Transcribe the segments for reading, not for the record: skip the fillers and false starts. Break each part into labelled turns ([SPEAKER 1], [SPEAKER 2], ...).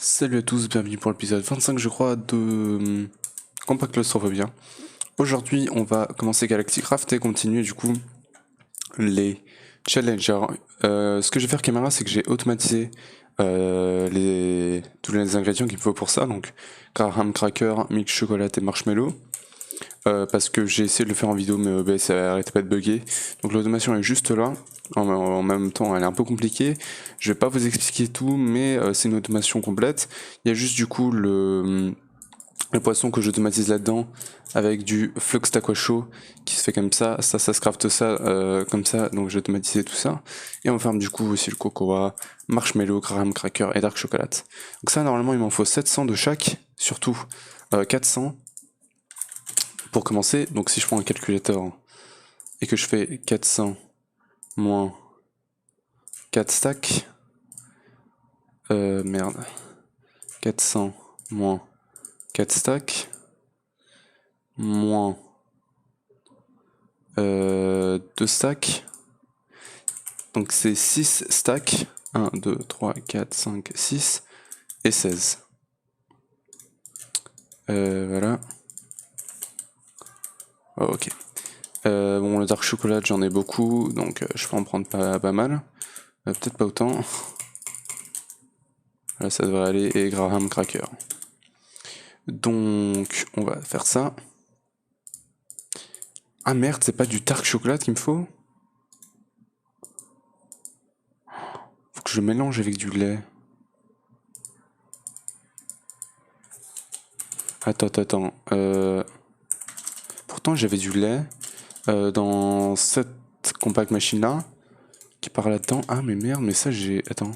[SPEAKER 1] Salut à tous, bienvenue pour l'épisode 25 je crois de Compact Claustrophobia. Aujourd'hui on va commencer Galacticraft et continuer du coup les challenges. Alors, ce que je vais faire caméra c'est que j'ai automatisé tous les ingrédients qu'il me faut pour ça, donc graham cracker, milk chocolat et marshmallow. Parce que j'ai essayé de le faire en vidéo mais OBS ça arrêtait pas de bugger. Donc l'automation est juste là. En même temps elle est un peu compliquée. Je vais pas vous expliquer tout mais c'est une automation complète. Il y a juste du coup le poisson que j'automatise là-dedans avec du flux aqua chaud qui se fait comme ça. Ça se crafte ça comme ça, donc j'ai automatisé tout ça. Et on ferme du coup aussi le cocoa, marshmallow, graham cracker et dark chocolat. Donc ça normalement il m'en faut 700 de chaque, surtout 400. Pour commencer, donc si je prends un calculateur et que je fais 400 moins 4 stacks, merde, 400 moins 4 stacks, moins 2 stacks, donc c'est 6 stacks, 1, 2, 3, 4, 5, 6 et 16. Voilà. Oh, ok. Bon, le dark chocolat j'en ai beaucoup, donc je peux en prendre pas mal. Peut-être pas autant. Là ça devrait aller, et graham cracker. Donc on va faire ça. Ah merde, c'est pas du dark chocolat qu'il me faut? Faut que je mélange avec du lait. Attends. Pourtant j'avais du lait dans cette compact machine là qui part là-dedans. Ah mais merde, mais ça j'ai... Attends.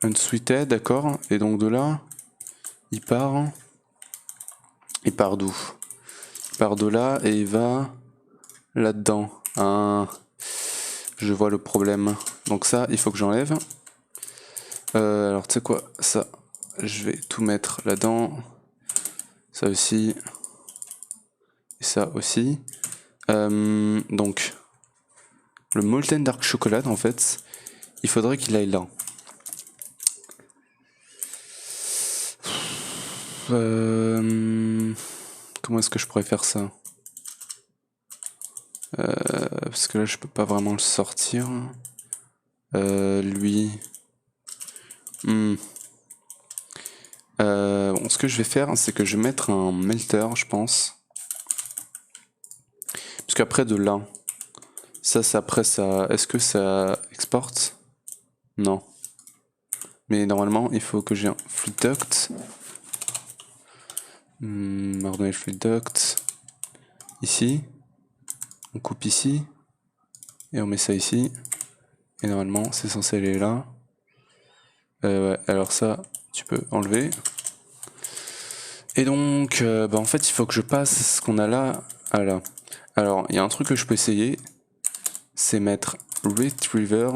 [SPEAKER 1] Unsweeted, d'accord. Et donc de là, il part... Il part d'où? Il part de là et il va là-dedans. Ah, je vois le problème. Donc ça, il faut que j'enlève. Alors tu sais quoi, ça, je vais tout mettre là-dedans. Ça aussi. Et ça aussi. Donc, le Molten Dark Chocolate, en fait, il faudrait qu'il aille là. Comment est-ce que je pourrais faire ça? Parce que là, je peux pas vraiment le sortir. Lui... bon, ce que je vais faire, c'est que je vais mettre un melter, je pense. Parce qu'après de là, ça c'est après ça. Est-ce que ça exporte? Non. Mais normalement, il faut que j'ai un fluid duct. Pardon, fluid duct. Ici. On coupe ici. Et on met ça ici. Et normalement, c'est censé aller là. Ouais, alors ça, tu peux enlever. Et donc, en fait, il faut que je passe ce qu'on a là à là. Alors, il y a un truc que je peux essayer. C'est mettre Retriever.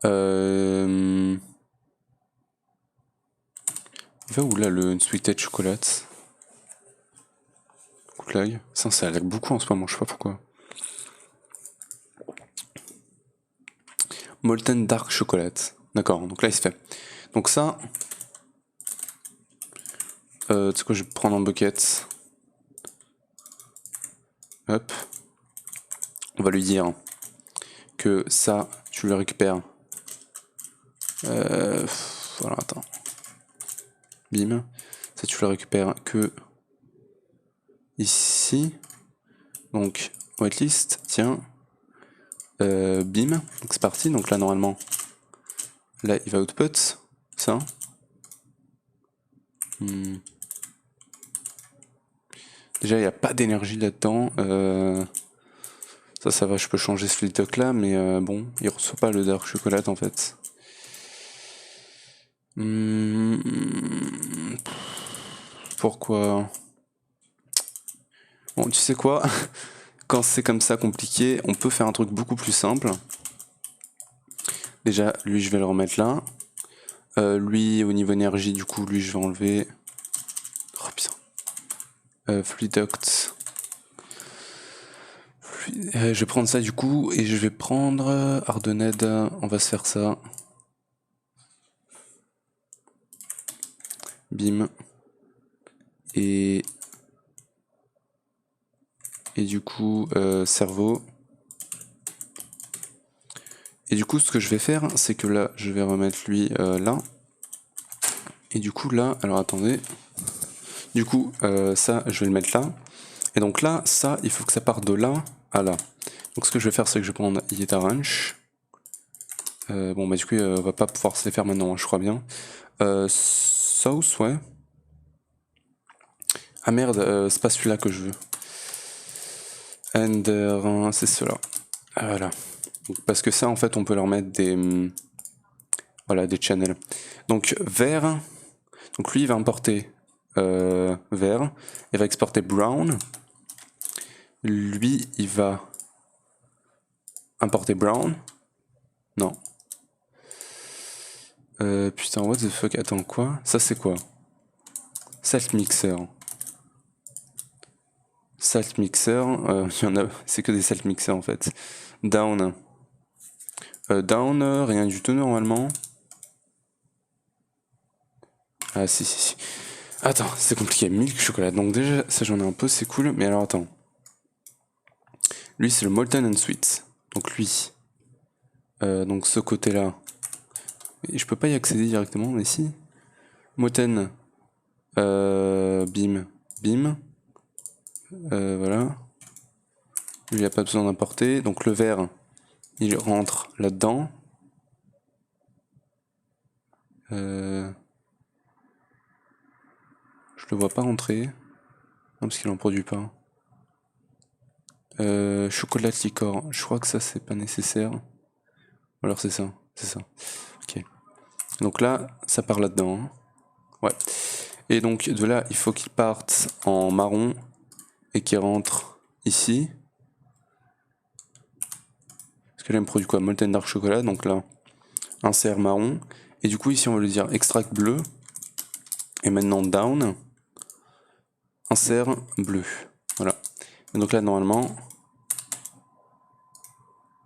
[SPEAKER 1] Il va où là le Sweeted Chocolate? Coup de lag. Ça lag beaucoup en ce moment, je sais pas pourquoi. Molten Dark Chocolate. D'accord, donc là il se fait. Donc ça... tu sais quoi, je vais prendre en bucket. Hop. On va lui dire que ça, tu le récupères. Voilà, attends. Bim. Ça, tu le récupères que ici. Donc, whitelist, tiens. Bim. Donc c'est parti. Donc là, normalement, là, il va output. Ça. Déjà, il n'y a pas d'énergie là-dedans. Ça va, je peux changer ce filtre là, mais bon, il reçoit pas le dark chocolat en fait. Pourquoi? Bon, tu sais quoi? Quand c'est comme ça compliqué, on peut faire un truc beaucoup plus simple. Déjà, lui, je vais le remettre là. Lui, au niveau énergie, du coup, lui, je vais enlever. Oh putain. Fluid je vais prendre ça du coup, et je vais prendre Hardened, on va se faire ça. Bim. Et du coup, cerveau. Et du coup, ce que je vais faire, c'est que là, je vais remettre lui là. Et du coup, là, alors attendez. Du coup, ça, je vais le mettre là. Et donc là, ça, il faut que ça parte de là à là. Donc ce que je vais faire, c'est que je vais prendre Yeta Ranch. Bon, bah du coup, on va pas pouvoir se les faire maintenant, hein, je crois bien. Sauce, ouais. Ah merde, c'est pas celui-là que je veux. Ender, c'est cela. Voilà. Donc, parce que ça, en fait, on peut leur mettre des... voilà, des channels. Donc, vert. Donc, lui, il va importer vert. Il va exporter brown. Lui, il va importer brown. Non. Putain, what the fuck, attends, quoi? Ça, c'est quoi? Salt mixer. Salt mixer, il y en a, c'est que des salt mixers en fait. Down. Down, rien du tout normalement. Ah si, si, si. Attends, c'est compliqué. Milk chocolat. Donc déjà, ça j'en ai un peu, c'est cool. Mais alors attends. Lui, c'est le Molten and Sweet. Donc lui. Donc ce côté-là. Je peux pas y accéder directement, mais si. Molten. Bim. Bim. Voilà. Lui, il a pas besoin d'importer. Donc le vert, il rentre là-dedans. Je le vois pas rentrer. Non, parce qu'il en produit pas. Chocolat licor. Je crois que ça, c'est pas nécessaire. Ou alors c'est ça. C'est ça. Ok. Donc là, ça part là-dedans. Hein. Ouais. Et donc de là, il faut qu'il parte en marron et qu'il rentre ici. Parce que là, il me produit quoi? Molten Dark Chocolat. Donc là, insert marron. Et du coup, ici, on va lui dire extract bleu. Et maintenant, down. Insert bleu. Voilà. Et donc là, normalement,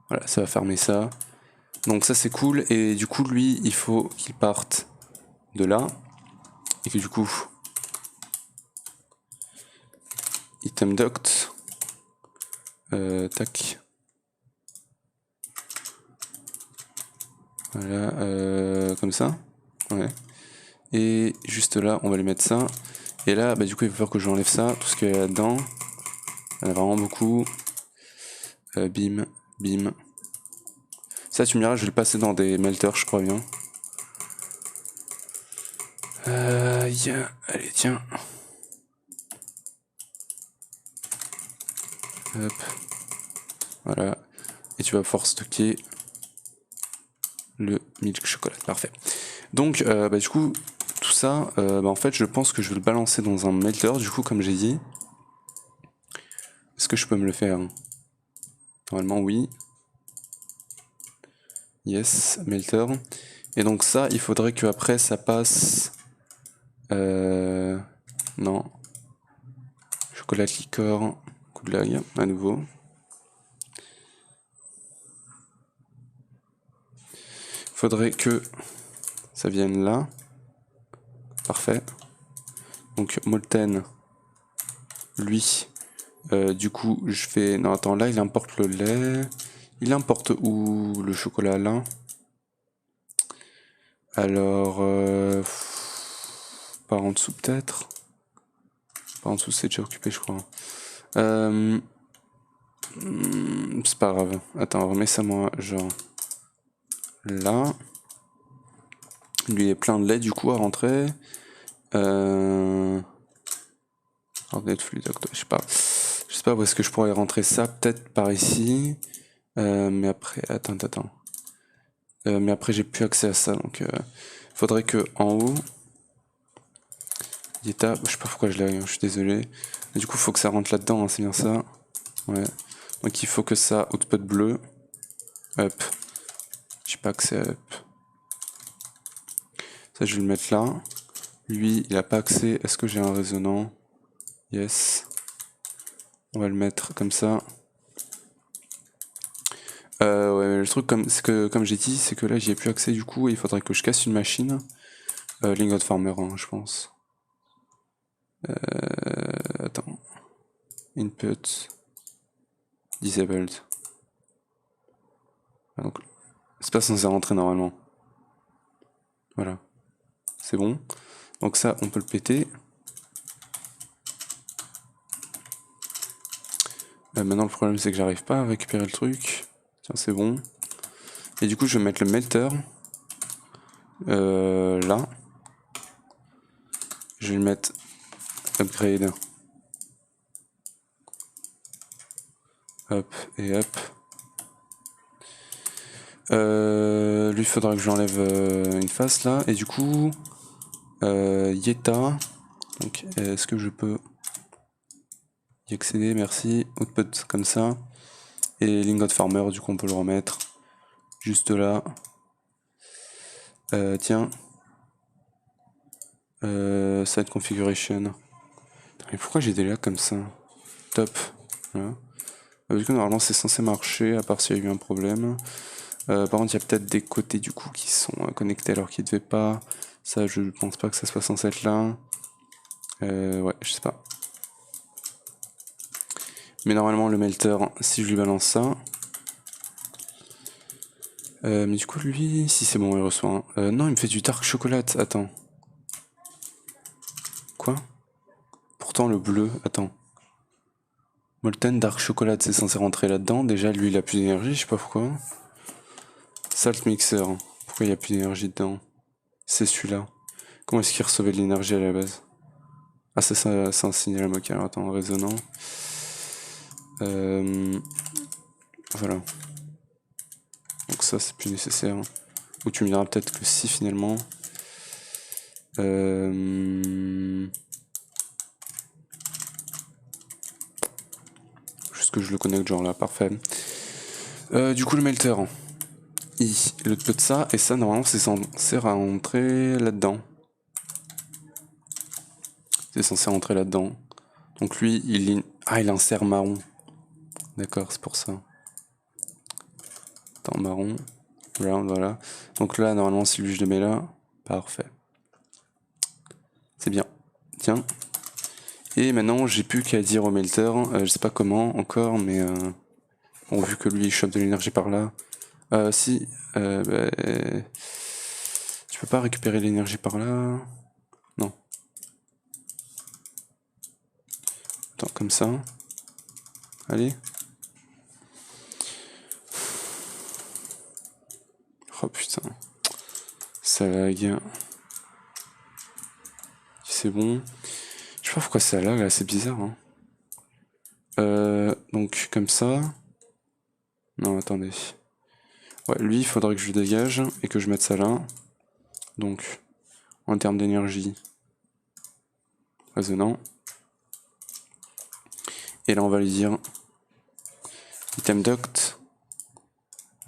[SPEAKER 1] voilà, ça va fermer ça. Donc ça, c'est cool. Et du coup, lui, il faut qu'il parte de là. Et que du coup, item duct. Tac. Voilà, comme ça. Ouais. Et juste là, on va lui mettre ça. Et là, bah, du coup, il va falloir que j'enlève ça, tout ce qu'il y a là-dedans. Il y en a vraiment beaucoup. Bim, bim. Ça, tu me diras, je vais le passer dans des melters, je crois bien. Yeah. Allez, tiens. Hop. Voilà. Et tu vas pouvoir stocker le milk chocolat. Parfait. Donc, bah, du coup, tout ça, bah, en fait, je pense que je vais le balancer dans un melter, du coup, comme j'ai dit. Est-ce que je peux me le faire? Normalement, oui. Yes, melter. Et donc ça, il faudrait que après ça passe... non. Chocolat licor, coup de l'ail, à nouveau. Faudrait que ça vienne là. Parfait. Donc Molten, lui, du coup, je fais... Non, attends, là, il importe le lait. Il importe où le chocolat là? Alors... par en dessous peut-être? Par en dessous, c'est déjà occupé, je crois. C'est pas grave. Attends, remets ça moi, genre... Là. Lui, il est plein de lait, du coup, à rentrer. Je sais pas. Je sais pas où est-ce que je pourrais rentrer ça. Peut-être par ici. Mais après... Attends. Mais après, j'ai plus accès à ça, donc... faudrait que en haut... Yeta, je sais pas pourquoi je l'ai, je suis désolé. Et du coup, faut que ça rentre là-dedans, hein, c'est bien ça. Ouais. Donc il faut que ça output bleu. Hop. J'ai pas accès à up. Ça, je vais le mettre là. Lui, il a pas accès. Est-ce que j'ai un résonant? Yes. On va le mettre comme ça. Ouais, mais le truc, comme j'ai dit, c'est que là, j'y ai plus accès du coup, et il faudrait que je casse une machine. Lingot Farmer, hein, je pense. Attends. Input. Disabled. Ah, donc, c'est pas censé rentrer normalement. Voilà. C'est bon. Donc ça, on peut le péter. Maintenant, le problème, c'est que j'arrive pas à récupérer le truc. Tiens, c'est bon. Et du coup, je vais mettre le melter. Là. Je vais le mettre upgrade. Hop et hop. Lui, il faudra que je lui enlève une face là. Et du coup, Yeta. Donc, est-ce que je peux y accéder? Merci. Output comme ça. Et Lingot Farmer, du coup, on peut le remettre juste là. Tiens. Site configuration. Mais pourquoi j'ai des lags comme ça? Top. Voilà. Du coup, normalement, c'est censé marcher, à part s'il y a eu un problème. Par contre, il y a peut-être des côtés du coup qui sont connectés alors qu'ils ne devaient pas. Ça, je pense pas que ça soit censé être là. Ouais, je sais pas. Mais normalement, le melter, si je lui balance ça. Mais du coup, lui, si c'est bon, il reçoit. Non, il me fait du dark chocolate. Attends. Quoi? Pourtant, le bleu. Attends. Molten dark chocolate, c'est censé rentrer là-dedans. Déjà, lui, il a plus d'énergie, je sais pas pourquoi. Salt mixer. Pourquoi il y a plus d'énergie dedans? C'est celui-là. Comment est-ce qu'il recevait de l'énergie à la base? Ah, c'est ça, c'est un signal vocal. Alors, attends, résonnant. Voilà. Donc ça, c'est plus nécessaire. Ou tu me diras peut-être que si, finalement. Juste que je le connecte, genre là, parfait. Du coup, le melter. Le peu de ça, et ça, normalement, c'est censé rentrer là-dedans. C'est censé rentrer là-dedans. Donc lui, il insère marron. D'accord, c'est pour ça. Attends, marron. Voilà. Donc là, normalement, si lui je le mets là, parfait. C'est bien. Tiens. Et maintenant, j'ai plus qu'à dire au melter, je sais pas comment encore, mais bon, vu que lui il chope de l'énergie par là. Si, bah, tu peux pas récupérer l'énergie par là. Non. Attends, comme ça. Allez. Oh putain. Ça lag. C'est bon. Je sais pas pourquoi ça lag là, c'est bizarre. Hein. Donc comme ça. Non, attendez. Ouais, lui, il faudrait que je le dégage et que je mette ça là. Donc, en termes d'énergie, résonnant. Et là, on va lui dire item duct.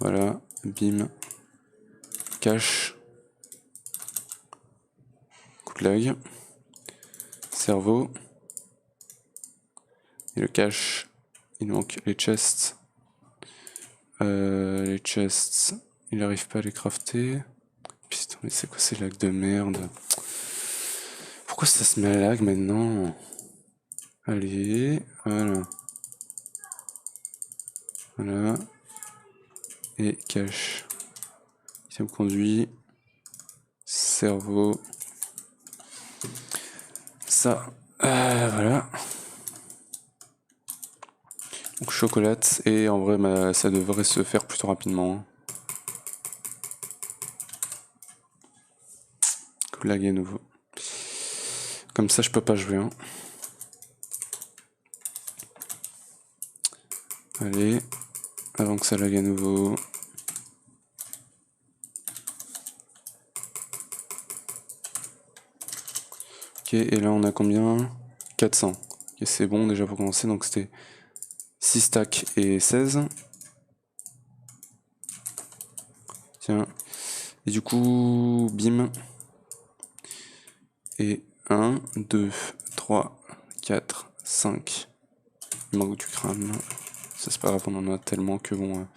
[SPEAKER 1] Voilà, bim. Cache. Coup de lag. Cerveau. Et le cache. Il manque les chests. Les chests, il n'arrive pas à les crafter. Putain, mais c'est quoi ces lags de merde? Pourquoi ça se met à lag maintenant? Allez, voilà. Voilà. Et cache. Item conduit. Cerveau. Ça. Voilà. Donc chocolate. Et en vrai, ça devrait se faire plutôt rapidement. Lag à nouveau. Comme ça, je peux pas jouer. Hein. Allez. Avant que ça lag à nouveau. Ok, et là on a combien? 400. Ok, c'est bon déjà pour commencer, donc c'était 6 stacks et 16. Tiens. Et du coup, bim. Et 1, 2, 3, 4, 5. Il manque du crâne. Ça c'est pas grave, on en a tellement que bon.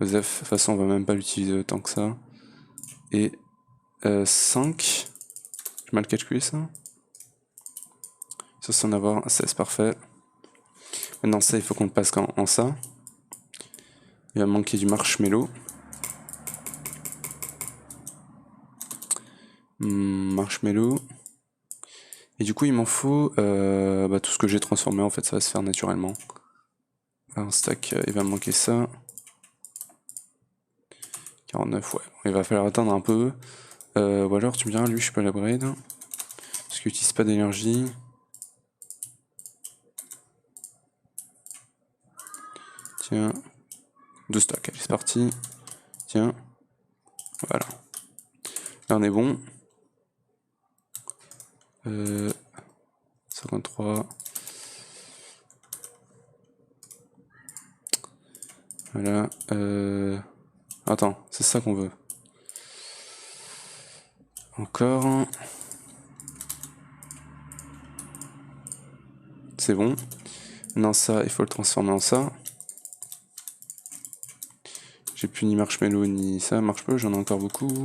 [SPEAKER 1] Osef, de toute façon, on va même pas l'utiliser autant que ça. Et 5. J'ai mal calculé ça. Ça, c'est en avoir 16, parfait. Maintenant, ça, il faut qu'on le passe en ça. Il va manquer du marshmallow. Marshmallow. Et du coup, il m'en faut tout ce que j'ai transformé, en fait, ça va se faire naturellement. Un stack, il va me manquer ça. 49, ouais. Il va falloir attendre un peu. Ou alors, tu me diras, lui, je peux l'upgrade. Parce qu'il n'utilise pas d'énergie. Tiens. 2 stacks, allez, c'est parti. Tiens. Voilà. Là, on est bon. 53. Voilà. Attends, c'est ça qu'on veut. Encore. C'est bon. Maintenant ça, il faut le transformer en ça. J'ai plus ni marshmallow ni ça. Marshmallow, j'en ai encore beaucoup.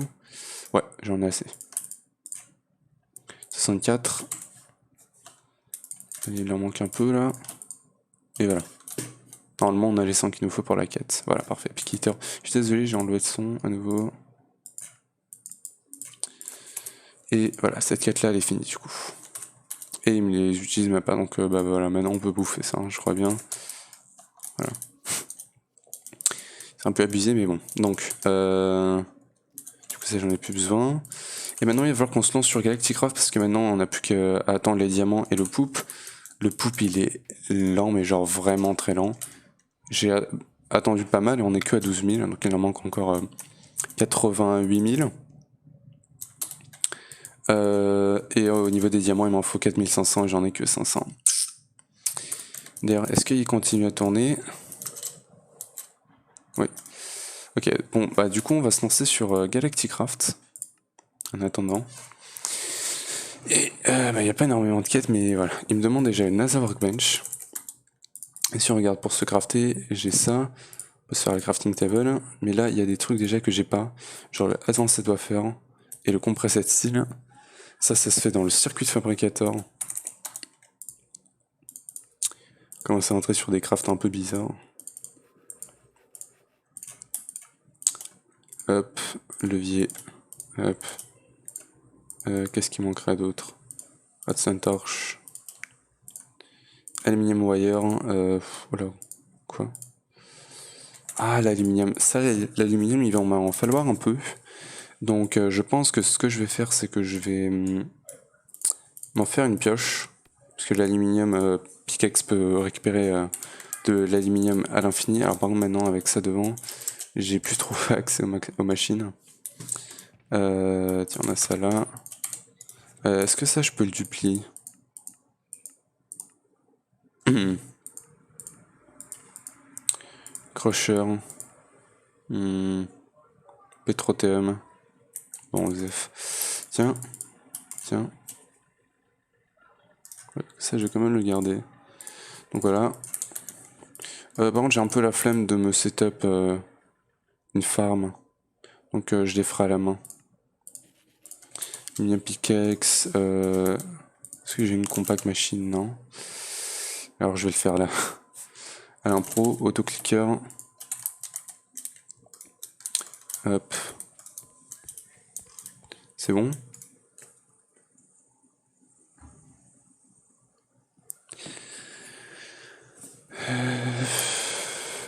[SPEAKER 1] Ouais, j'en ai assez. 64. Il en manque un peu là. Et voilà. Normalement, on a les 100 qu'il nous faut pour la quête. Voilà, parfait. Piqueater. Je suis désolé, j'ai enlevé le son à nouveau. Et voilà, cette quête là, elle est finie du coup. Et il me les utilise même pas, donc bah voilà, maintenant on peut bouffer ça, hein, je crois bien. Voilà. C'est un peu abusé, mais bon. Donc, du coup ça j'en ai plus besoin. Et maintenant il va falloir qu'on se lance sur Galacticraft, parce que maintenant on n'a plus qu'à attendre les diamants et le poup. Le poup il est lent, mais genre vraiment très lent. J'ai attendu pas mal et on est que à 12 000, donc il en manque encore 88 000. Et au niveau des diamants, il m'en faut 4500 et j'en ai que 500. D'ailleurs, est-ce qu'il continue à tourner? Oui. Ok, bon, bah du coup, on va se lancer sur Galacticraft. En attendant. Et il n'y a pas énormément de quêtes, mais voilà. Il me demande déjà une NASA Workbench. Et si on regarde pour se crafter, j'ai ça. On peut se faire le crafting table. Mais là, il y a des trucs déjà que j'ai pas. Genre le Advanced Wafer et le Compressed Steel. Ça se fait dans le circuit de fabricateur. Commencer à entrer sur des crafts un peu bizarres. Hop, levier. Hop. Qu'est-ce qui manquerait d'autre? Redstone torch. Aluminium wire. Voilà. Quoi? Ah, l'aluminium. Ça, l'aluminium, il va en falloir un peu. Donc, je pense que ce que je vais faire, c'est que je vais m'en faire une pioche. Parce que l'aluminium, pickaxe peut récupérer de l'aluminium à l'infini. Alors, par contre, maintenant, avec ça devant, j'ai plus trop accès aux machines. Tiens, on a ça là. Est-ce que ça, je peux le duplier? Crusher. Petrotheum. Bon, Zef. Tiens. Tiens. Ouais, ça, je vais quand même le garder. Donc voilà. Par contre, j'ai un peu la flemme de me setup une farm. Donc je les ferai à la main. Une pickaxe. Est-ce que j'ai une compact machine? Non. Alors je vais le faire là. À l'impro, auto-clicker. Hop. C'est bon?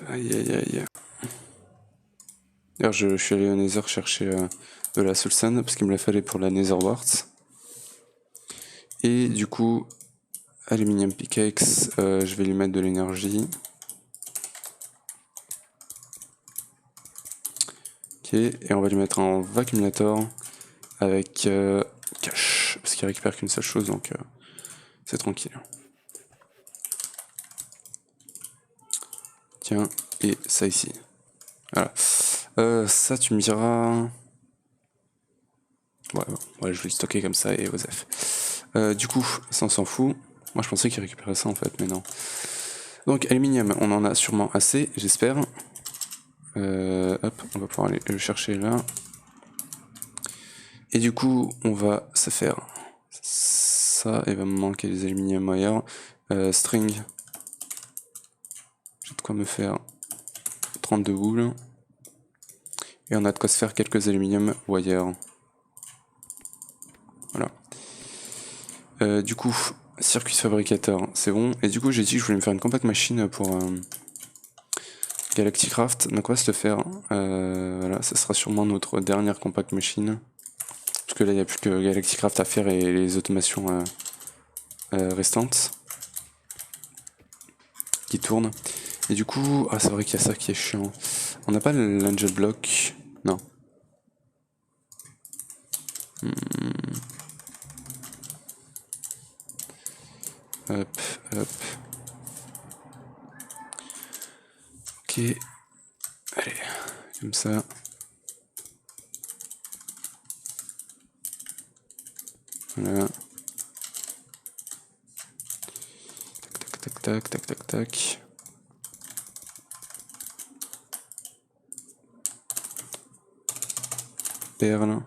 [SPEAKER 1] Aïe aïe aïe. D'ailleurs, je suis allé au Nether chercher de la Soul Sand parce qu'il me la fallait pour la Nether Wart. Et du coup, Aluminium Pickaxe, je vais lui mettre de l'énergie. Ok, et on va lui mettre un Vacuumulator avec cache, parce qu'il récupère qu'une seule chose, donc c'est tranquille. Tiens, et ça ici. Voilà. Ça, tu me diras... Ouais, bon, ouais, je vais le stocker comme ça et Osef. Du coup, ça on s'en fout. Moi je pensais qu'il récupérait ça en fait, mais non. Donc aluminium, on en a sûrement assez, j'espère. Hop, on va pouvoir aller le chercher là. Et du coup, on va se faire ça. Il va me manquer les aluminium wire. String. J'ai de quoi me faire 32 boules. Et on a de quoi se faire quelques aluminium wire. Voilà. Du coup, circuit fabricateur, c'est bon. Et du coup, j'ai dit que je voulais me faire une compact machine pour Galacticraft. Donc on va se le faire. Voilà, ça sera sûrement notre dernière compact machine. Parce que là, il n'y a plus que Galacticraft à faire et les automations restantes qui tournent. Et du coup, ah, c'est vrai qu'il y a ça qui est chiant. On n'a pas l'angel block. Non. Hop, hop. Ok. Allez, comme ça. Voilà. Tac, tac, tac, tac, tac, tac. Perle.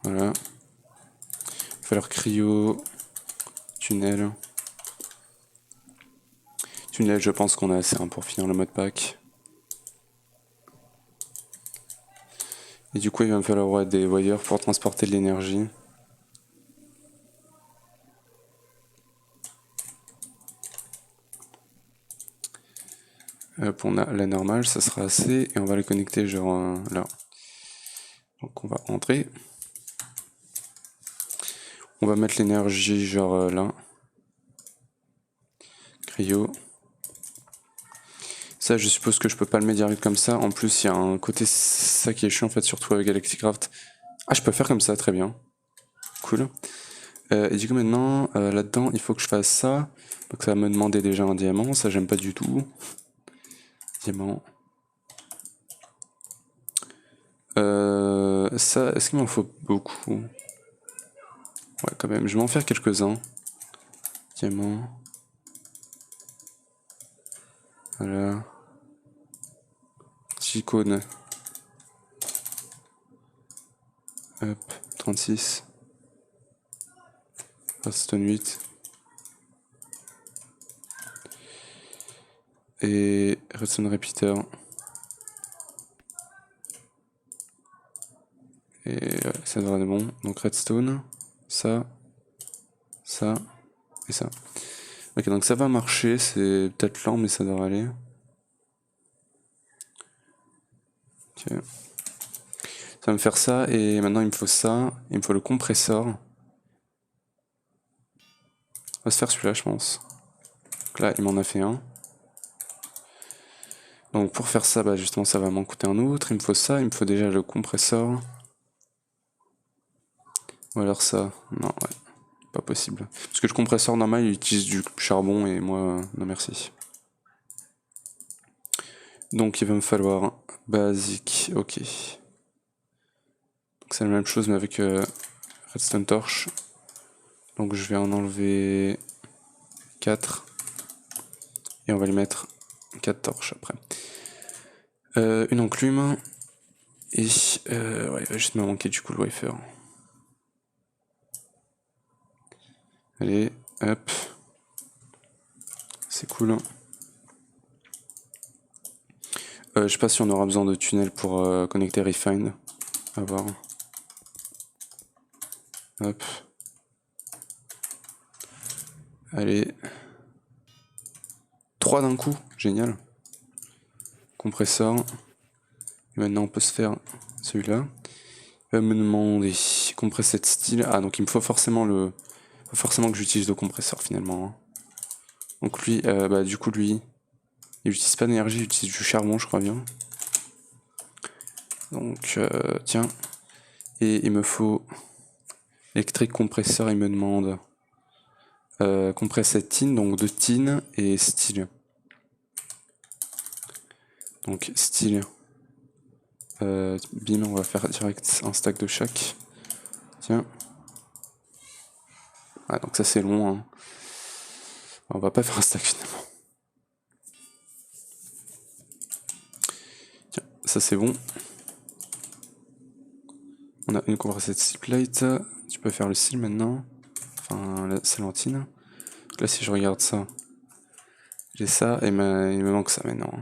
[SPEAKER 1] Voilà. Il va falloir cryo. Tunnel. Tunnel, je pense qu'on a assez pour finir le mode pack. Et du coup, il va me falloir des wires pour transporter de l'énergie. Pour la normale, ça sera assez. Et on va les connecter genre là. Donc on va entrer. On va mettre l'énergie genre là. Cryo. Ça, je suppose que je peux pas le mettre direct comme ça. En plus, il y a un côté ça qui est chiant en fait, surtout avec Galacticraft. Ah, je peux faire comme ça, très bien. Cool. Et du coup maintenant, là-dedans, il faut que je fasse ça. Donc ça va me demander déjà un diamant, ça j'aime pas du tout. Diamant. Ça, est-ce qu'il m'en faut beaucoup? Ouais, quand même, je vais en faire quelques-uns. Diamant. Voilà. Icône. Hop, 36. Redstone 8. Et Redstone Repeater. Et ouais, ça devrait être bon. Donc Redstone, ça et ça. Ok, donc ça va marcher, c'est peut-être lent mais ça devrait aller. Ok. Ça va me faire ça et maintenant il me faut ça, il me faut le compresseur. On va se faire celui-là je pense. Donc là il m'en a fait un. Donc pour faire ça, bah justement ça va m'en coûter un autre, il me faut ça, il me faut déjà le compresseur. Ou alors ça, non ouais, pas possible. Parce que le compresseur normal il utilise du charbon et moi, non merci. Donc il va me falloir basique, ok. Donc c'est la même chose mais avec redstone torch. Donc je vais en enlever 4. Et on va lui mettre 4 torches après. Une enclume. Et ouais, il va juste me manquer du coup le wafer. Allez, hop. C'est cool. Je sais pas si on aura besoin de tunnels pour connecter Refine. À voir. Hop. Allez. 3 d'un coup, génial. Compresseur. Et maintenant on peut se faire celui-là. Il va me demander compresser de style. Ah donc il me faut forcément que j'utilise le compresseur finalement. Donc lui, bah du coup lui, il utilise pas d'énergie, il utilise du charbon je crois bien. Donc tiens. Et il me faut électrique compresseur, il me demande compresser tin, donc de tin et style. Donc style. Bim, on va faire direct un stack de chaque. Tiens. Ah donc ça c'est long hein. On va pas faire un stack finalement. ça c'est bon. On a une compressed steel plate. Tu peux faire le steel maintenant. Enfin, la cémentine. Là, si je regarde ça, j'ai ça et il me manque ça maintenant.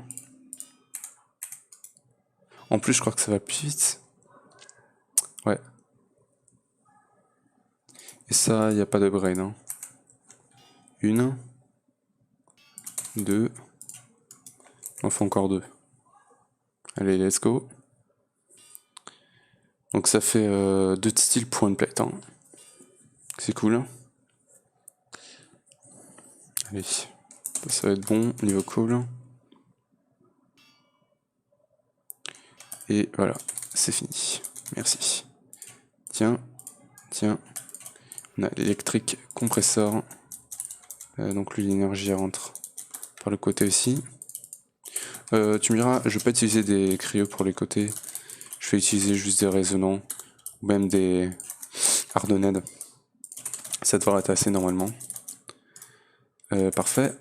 [SPEAKER 1] En plus, je crois que ça va plus vite. Ouais. Et ça, il n'y a pas de brain. Hein. Une. Deux. On fait encore deux. Allez, let's go. Donc ça fait 2 de steel pour une plate. Hein. C'est cool. Allez. Ça va être bon, niveau cool. Et voilà, c'est fini. Merci. Tiens, tiens. On a l'électrique compresseur. Donc lui, l'énergie rentre par le côté aussi. Tu me diras, je vais pas utiliser des cryos pour les côtés. Je vais utiliser juste des résonants. Ou même des Hardened. Ça devrait être assez normalement. Parfait.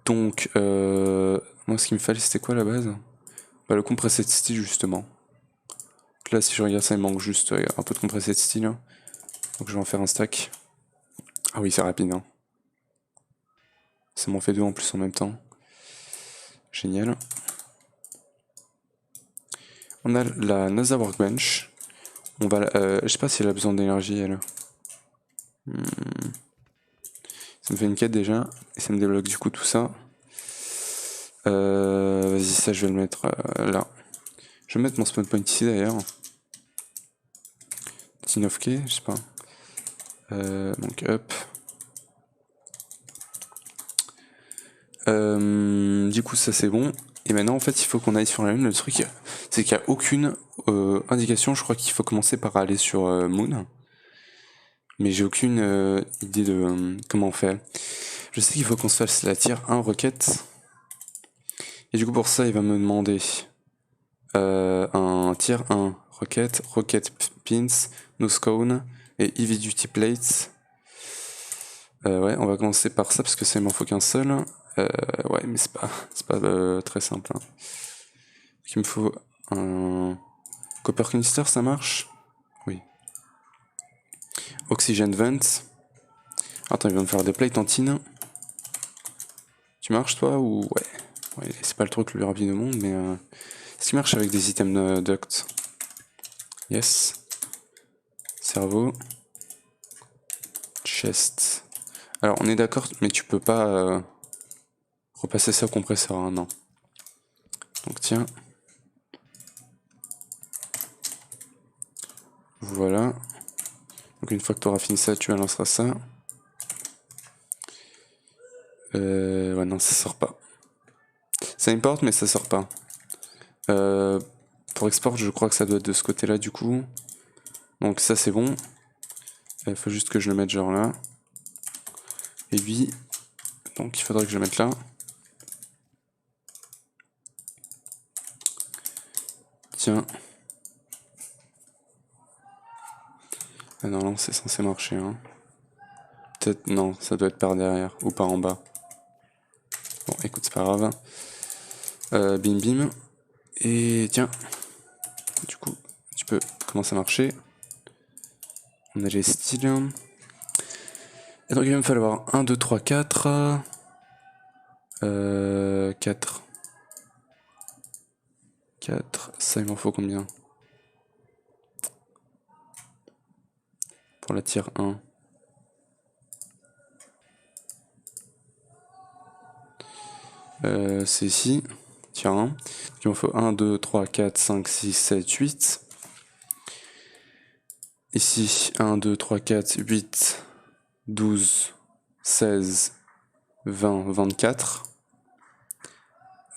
[SPEAKER 1] Donc, moi ce qu'il me fallait c'était quoi à la base? Bah, le compressed steel justement. Là si je regarde ça il manque juste un peu de compressed steel. Donc je vais en faire un stack. Ah oui c'est rapide hein. Ça m'en fait deux en plus en même temps. Génial. On a la NASA Workbench. On va, je sais pas si elle a besoin d'énergie elle. Ça me fait une quête déjà et ça me débloque du coup tout ça. Vas-y ça je vais le mettre là. Je vais mettre mon spawn point ici d'ailleurs. 9K, je sais pas. Donc up. Du coup ça c'est bon. Et maintenant en fait il faut qu'on aille sur la lune. Le truc c'est qu'il n'y a aucune indication. Je crois qu'il faut commencer par aller sur Moon. Mais j'ai aucune idée de comment on fait. Je sais qu'il faut qu'on se fasse la tier 1 roquette. Et du coup pour ça il va me demander un tier 1 roquette, rocket pins, nose cone et heavy duty plates. Ouais, on va commencer par ça parce que ça il m'en faut qu'un seul. Ouais, mais c'est pas très simple. Hein. Il me faut un copper canister, ça marche? Oui. Oxygen vent. Attends, il va me faire des plates en tin. Tu marches toi ou ouais, c'est pas le truc le plus rapide au monde, mais est-ce qu'il marche avec des items duct? Yes. Cerveau. Chest. Alors on est d'accord, mais tu peux pas repasser ça au compresseur, hein, non. Donc tiens. Voilà. Donc une fois que tu auras fini ça, tu balanceras ça. Ouais non, ça sort pas. Ça importe, mais ça sort pas. Pour export, je crois que ça doit être de ce côté-là du coup. Donc ça c'est bon. Il faut juste que je le mette genre là. Et lui, donc il faudrait que je le mette là. Tiens. Ah non, c'est censé marcher. Hein. Peut-être, non, ça doit être par derrière ou par en bas. Bon, écoute, c'est pas grave. Bim bim. Et tiens. Du coup, tu peux commencer à marcher. On a les styles. Et donc il va me falloir 1, 2, 3, 4. 4. 4. Ça, il m'en faut combien? Pour la tier 1. C'est ici. Tier 1. Donc, il m'en faut 1, 2, 3, 4, 5, 6, 7, 8. Ici, 1, 2, 3, 4, 8, 12, 16, 20, 24,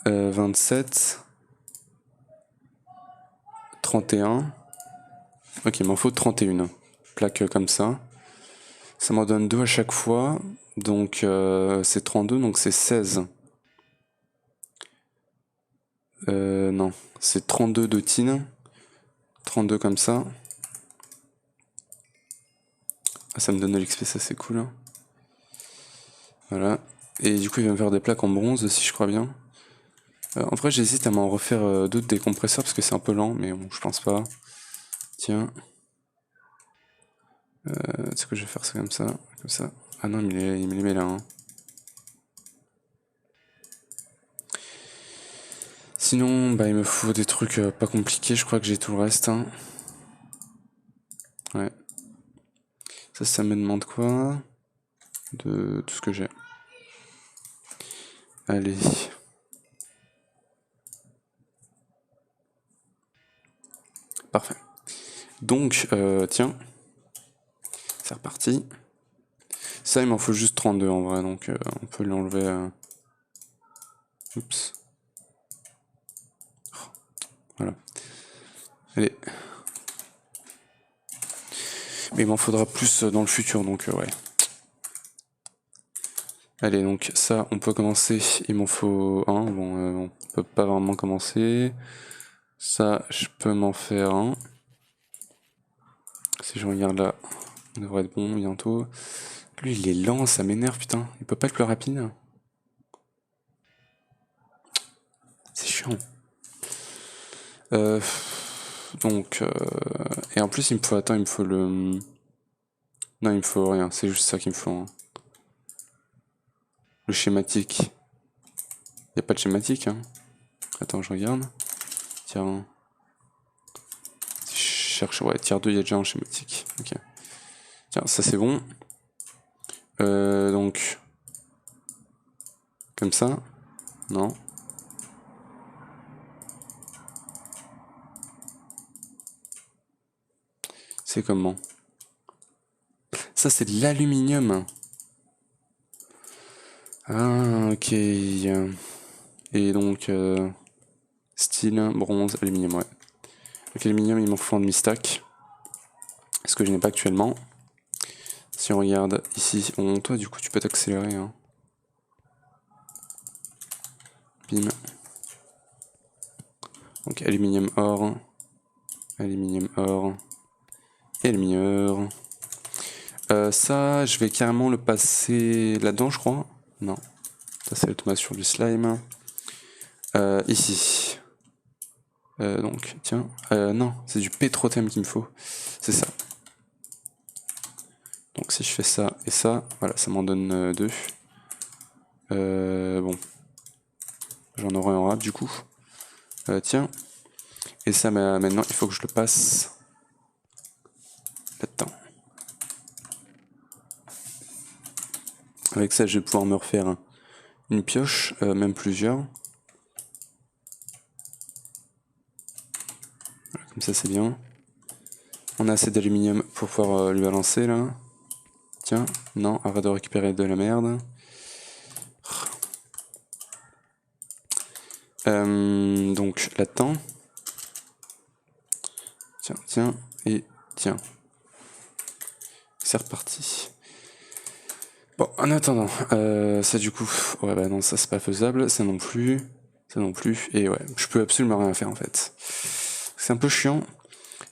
[SPEAKER 1] 27, 31. Ok, il m'en faut 31 plaques comme ça. Ça m'en donne 2 à chaque fois. Donc c'est 32, donc c'est 16. Non, c'est 32 de tin. 32 comme ça. Ah, ça me donne de l'XP, ça c'est cool. Hein. Voilà. Et du coup, il va me faire des plaques en bronze aussi, je crois bien. En vrai, j'hésite à m'en refaire d'autres des compresseurs parce que c'est un peu lent, mais bon, je pense pas. Tiens. Ce que je vais faire, c'est comme ça, comme ça. Ah non, il me les met là. Hein. Sinon, bah, il me faut des trucs pas compliqués. Je crois que j'ai tout le reste. Hein. Ouais. Ça me demande quoi? De tout ce que j'ai. Allez. Parfait. Donc, tiens. C'est reparti. Ça, il m'en faut juste 32 en vrai, donc on peut l'enlever. Oups. Voilà. Allez. Mais il m'en faudra plus dans le futur, donc ouais. Allez, donc ça, on peut commencer. Il m'en faut un. Bon, on peut pas vraiment commencer. Ça, je peux m'en faire un. Si je regarde là, on devrait être bon bientôt. Lui, il est lent, ça m'énerve, putain. Il peut pas être plus rapide. C'est chiant. Donc, et en plus, il me faut, attends, il me faut le... Non, il me faut rien, c'est juste ça qu'il me faut. Hein. Le schématique. Y a pas de schématique, hein. Attends, je regarde. Tiens. Si je cherche, ouais, tier 2, il y a déjà un schématique. Ok. Tiens, ça c'est bon. Donc... Comme ça. Non. C'est comment? Ça, c'est de l'aluminium. Ah, ok. Et donc, style, bronze, aluminium, ouais. Donc, aluminium, il m'en faut un demi-stack. Ce que je n'ai pas actuellement. Si on regarde ici, toi, du coup, tu peux t'accélérer. Hein. Bim. Donc, aluminium or. Aluminium or. Et aluminium or. Ça, je vais carrément le passer là-dedans, je crois. Non. Ça, c'est l'automation du slime. Ici. Donc, tiens. Non, c'est du pétrothème qu'il me faut. C'est ça. Donc, si je fais ça et ça, voilà, ça m'en donne 2. Bon. J'en aurai un rap, du coup. Tiens. Et ça, maintenant, il faut que je le passe là-dedans. Avec ça, je vais pouvoir me refaire une pioche, même plusieurs. Voilà, comme ça, c'est bien. On a assez d'aluminium pour pouvoir lui balancer, là. Tiens, non, arrête de récupérer de la merde. Donc, là-dedans. Tiens, tiens, et tiens. C'est reparti. Bon, en attendant, ça du coup, ouais bah non, ça c'est pas faisable, ça non plus, et ouais, je peux absolument rien faire en fait. C'est un peu chiant,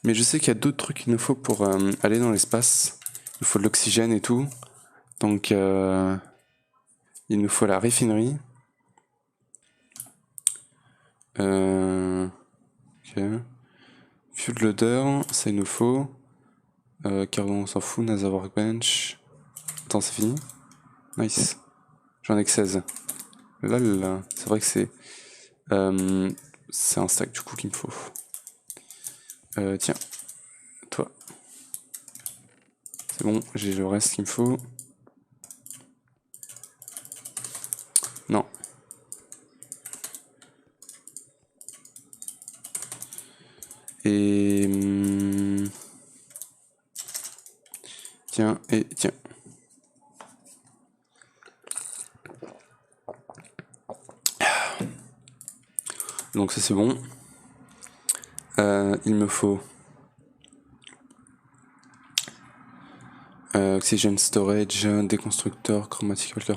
[SPEAKER 1] mais je sais qu'il y a d'autres trucs qu'il nous faut pour aller dans l'espace. Il faut de l'oxygène et tout, donc il nous faut la raffinerie. Ok. Fuel loader, ça il nous faut. Cargo, on s'en fout, NASA Workbench. Attends, c'est fini? Nice. J'en ai que 16. Là, c'est vrai que c'est un stack du coup qu'il me faut. Tiens, toi. C'est bon, j'ai le reste qu'il me faut. Non. Et... tiens, et tiens. Donc ça c'est bon. Il me faut... Oxygen Storage, déconstructeur, chromatic filter.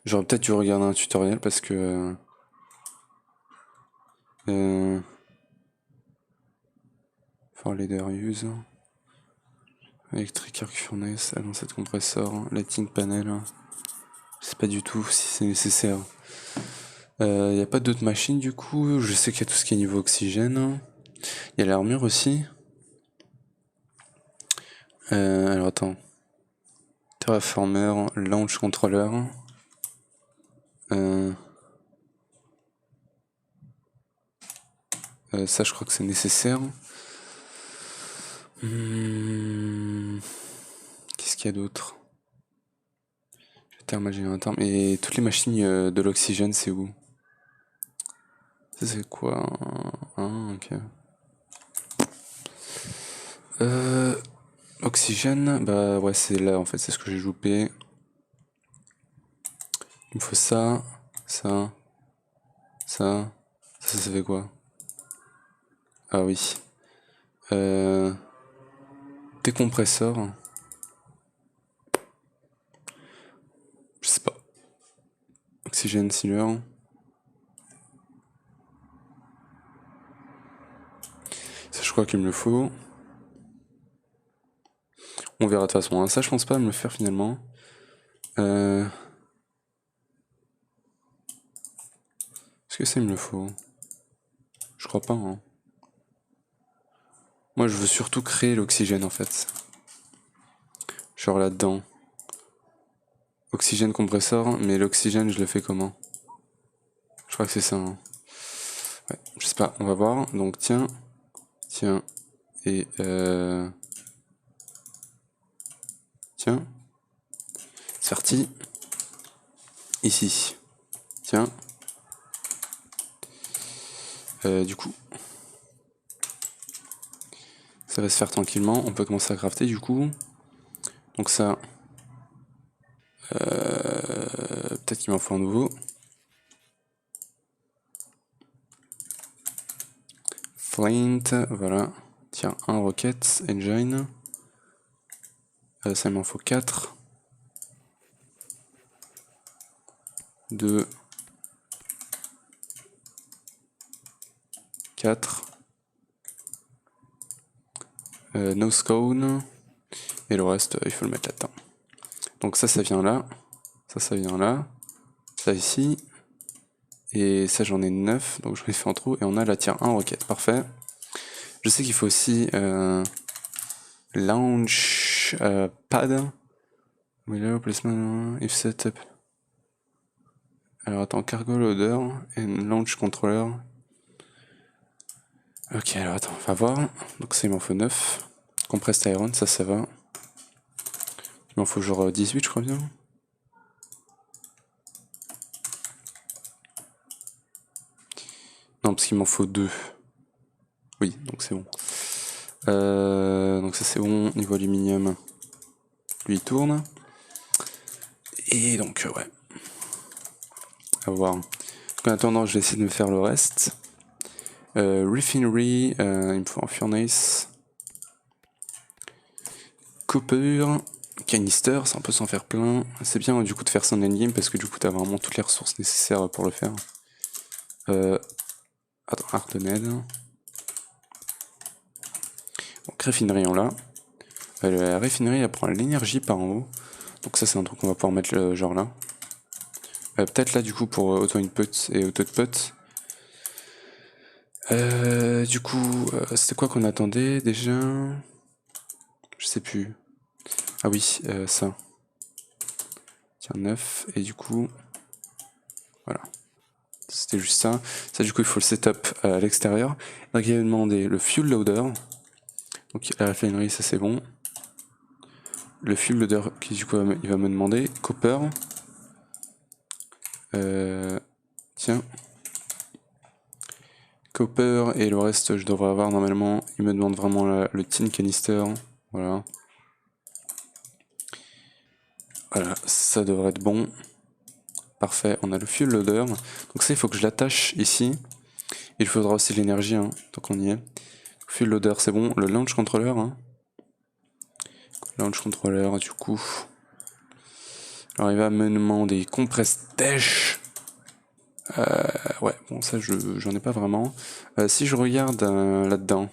[SPEAKER 1] J'aurais peut-être dû regarder un tutoriel parce que... for leader use. Electric arc furnace, lancette compresseur, lighting panel. Je sais pas du tout si c'est nécessaire. Il n'y a pas d'autres machines du coup. Je sais qu'il y a tout ce qui est niveau oxygène. Il y a l'armure aussi. Alors attends. Terraformer, Launch Controller. Ça je crois que c'est nécessaire. Qu'est-ce qu'il y a d'autre? Thermal générateur. Et toutes les machines de l'oxygène, c'est où? Ça c'est quoi? Ok. Oxygène, bah ouais c'est là en fait, c'est ce que j'ai loupé. Il me faut ça, ça, ça. Ça fait quoi? Ah oui. Décompresseur. Je sais pas. Oxygène sealer. Ça je crois qu'il me le faut. On verra de toute façon. Hein. Ça je pense pas me le faire finalement. Est-ce que ça il me le faut? Je crois pas. Hein. Moi je veux surtout créer l'oxygène en fait. Genre là-dedans. Oxygène compresseur, mais l'oxygène je le fais comment? Je crois que c'est ça. Hein. Ouais, je sais pas, on va voir. Donc tiens, tiens, et tiens, c'est parti. Ici, tiens. Du coup, ça va se faire tranquillement. On peut commencer à crafter du coup. Donc ça, peut-être qu'il m'en faut un nouveau. Flint, voilà. Tiens, un rocket engine. Ça il m'en faut 4. 2, 4. Nose cone. Et le reste, il faut le mettre là-dedans. Donc ça vient là. Ça vient là. Ça ici. Et ça, j'en ai 9. Donc je les fais en trou. Et on a là, tiens, un rocket. Parfait. Je sais qu'il faut aussi launch pad. Wheeler placement if setup. Alors attends, cargo loader et launch controller. Ok, alors attends, on va voir. Donc ça, il m'en faut 9. Compressed iron, ça va. Il m'en faut genre 18, je crois bien. Non, parce qu'il m'en faut 2. Oui, donc c'est bon. Donc ça c'est bon, niveau aluminium. Lui il tourne. Et donc ouais. À voir. En attendant, je vais essayer de me faire le reste. Refinery, il me faut un furnace. Copper, canister, ça on peut s'en faire plein. C'est bien du coup de faire ça en endgame parce que du coup t'as vraiment toutes les ressources nécessaires pour le faire. Attends, Hardened. Donc raffinerie en là. La raffinerie elle prend l'énergie par en haut. Donc ça c'est un truc qu'on va pouvoir mettre genre là. Peut-être là du coup pour auto-input et auto-output. Du coup, c'était quoi qu'on attendait déjà? Je sais plus. Ah oui, ça. Tiens, 9. Et du coup, voilà. C'était juste ça. Ça, du coup, il faut le setup à l'extérieur. Donc, il va me demander le fuel loader. Donc, la raffinerie, ça c'est bon. Le fuel loader, qui du coup, il va me demander copper. Tiens. Copper et le reste, je devrais avoir normalement. Il me demande vraiment le tin canister. Voilà. Voilà, ça devrait être bon. Parfait, on a le fuel loader. Donc ça, il faut que je l'attache ici. Il faudra aussi l'énergie, hein, tant qu'on y est. Fuel loader, c'est bon. Le launch controller. Hein. Launch controller, du coup. Alors il va me demander compress dash. Ouais, bon ça j'en ai pas vraiment. Si je regarde là-dedans,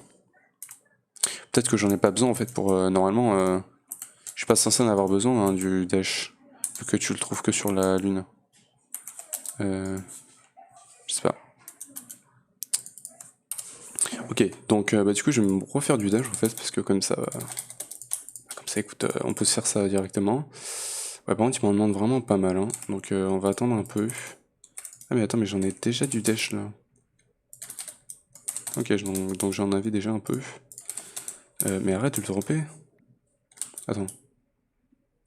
[SPEAKER 1] peut-être que j'en ai pas besoin en fait pour normalement. Je suis pas censé en avoir besoin hein, du dash, vu que tu le trouves que sur la lune. Ok, donc bah, du coup je vais me refaire du dash en fait, parce que comme ça écoute, on peut se faire ça directement. Ouais, par contre il m'en demande vraiment pas mal, hein. Donc on va attendre un peu. Ah mais attends, mais j'en ai déjà du dash là. Ok, donc j'en avais déjà un peu. Mais arrête de le dropper. Attends.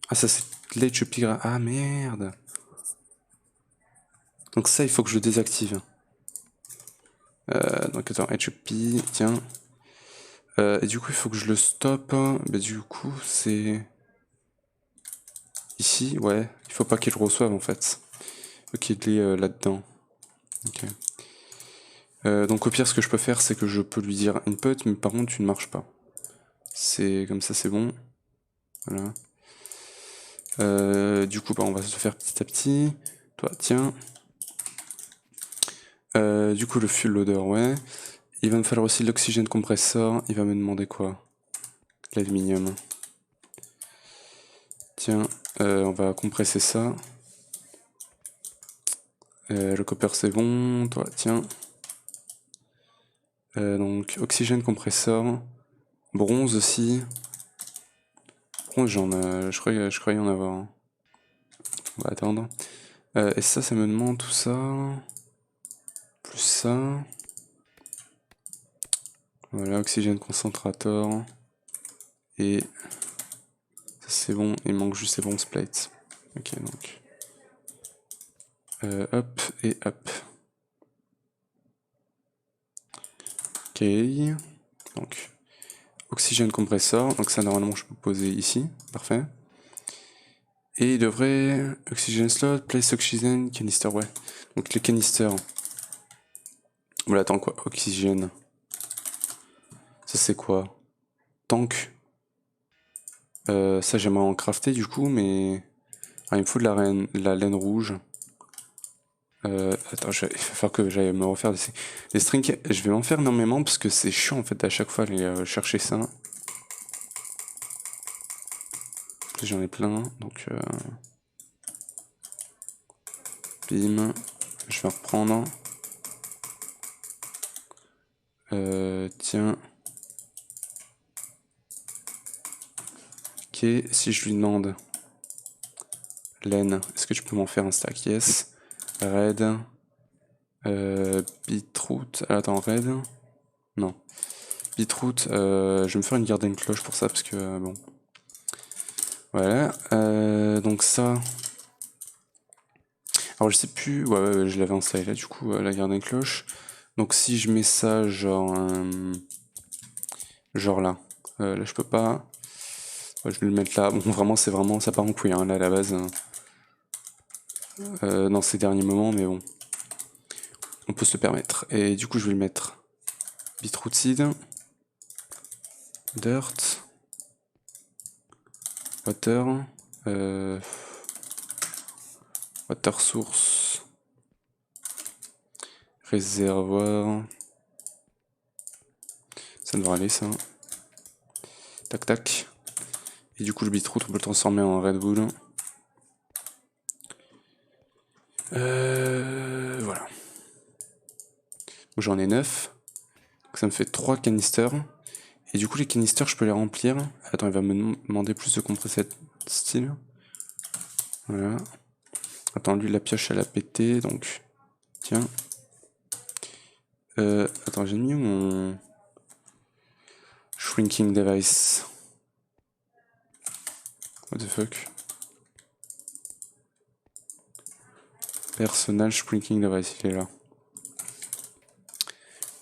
[SPEAKER 1] Ah ça c'est l'HP. Ah merde. Donc ça il faut que je le désactive. Donc attends, HP, tiens. Et du coup il faut que je le stoppe. Bah du coup c'est... Ici, ouais. Il faut pas qu'il le reçoive en fait. Il faut qu'il est là-dedans. Ok. Donc au pire ce que je peux faire c'est que je peux lui dire input, mais par contre tu ne marches pas. C'est comme ça, c'est bon. Voilà. Du coup bah, on va se le faire petit à petit. Toi tiens. Du coup le fuel loader, ouais. Il va me falloir aussi l'oxygène compressor. Il va me demander quoi? L'aluminium. Tiens, on va compresser ça. Le copper c'est bon. Toi tiens. Donc oxygène compressor. Bronze aussi. Bronze je croyais en avoir un. On va attendre. Et ça me demande tout ça. Plus ça. Voilà, oxygène concentrator. Et ça c'est bon, il manque juste les bronze plates. Ok, donc. Hop et hop. Ok. Donc. Oxygène compressor. Donc ça normalement je peux poser ici. Parfait. Et il devrait... Oxygène slot, place oxygène, canister, ouais. Donc les canisters. Voilà, attends quoi? Oxygène. Ça c'est quoi? Tank. Ça j'aimerais en crafter du coup, mais... Ah, il me faut de la laine rouge. Attends, il va falloir que j'aille me refaire des strings. Je vais m'en faire énormément parce que c'est chiant en fait à chaque fois aller chercher ça. En plus j'en ai plein, donc... Bim. Je vais reprendre. Tiens. Ok, si je lui demande... Laine, est-ce que tu peux m'en faire un stack? Yes. Red. Beetroot. Attends, red. Non. Beetroot, je vais me faire une garden cloche pour ça parce que bon. Voilà. Donc ça. Alors je sais plus. Ouais, je l'avais installé là du coup, la garden cloche. Donc si je mets ça genre. Genre là. Là je peux pas. Ouais, je vais le mettre là. Bon, vraiment, c'est vraiment. Ça part en couille hein, là à la base. Dans ces derniers moments, mais bon. On peut se le permettre. Et du coup, je vais le mettre. Beetroot seed. Dirt. Water. Water source. Réservoir. Ça devrait aller ça. Tac tac. Et du coup le beetroot on peut le transformer en Red Bull. Voilà. J'en ai 9. Donc ça me fait 3 canisters. Et du coup les canisters je peux les remplir. Attends, il va me demander plus de compresser style. Voilà. Attends, lui la pioche elle a pété donc. Tiens. Attends, j'ai mis mon shrinking device. What the fuck? Personal shrinking device, il est là.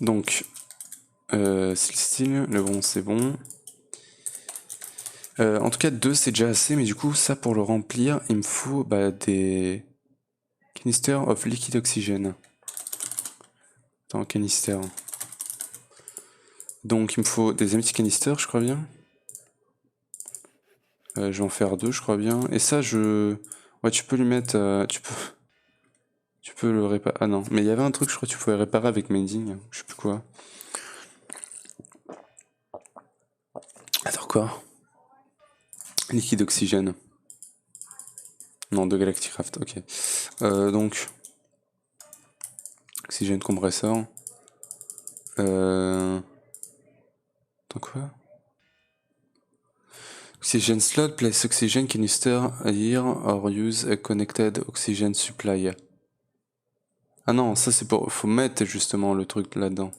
[SPEAKER 1] Donc, c'est le style, le bon c'est bon. En tout cas 2 c'est déjà assez, mais du coup ça pour le remplir, il me faut des canister of liquid oxygène. Attends, canister. Donc il me faut des empty canisters, je crois bien. Je vais en faire 2, je crois bien. Et ça ouais, tu peux lui mettre... Tu peux le réparer... Ah non, mais il y avait un truc, je crois que tu pouvais réparer avec mending, je sais plus quoi. Attends, quoi? Liquide oxygène. Non, de Galacticraft, ok. Donc... Oxygène compresseur. Quoi? Oxygen slot, place oxygen canister here or use a connected oxygen supply. Ah non, ça c'est pour... Faut mettre justement le truc là-dedans.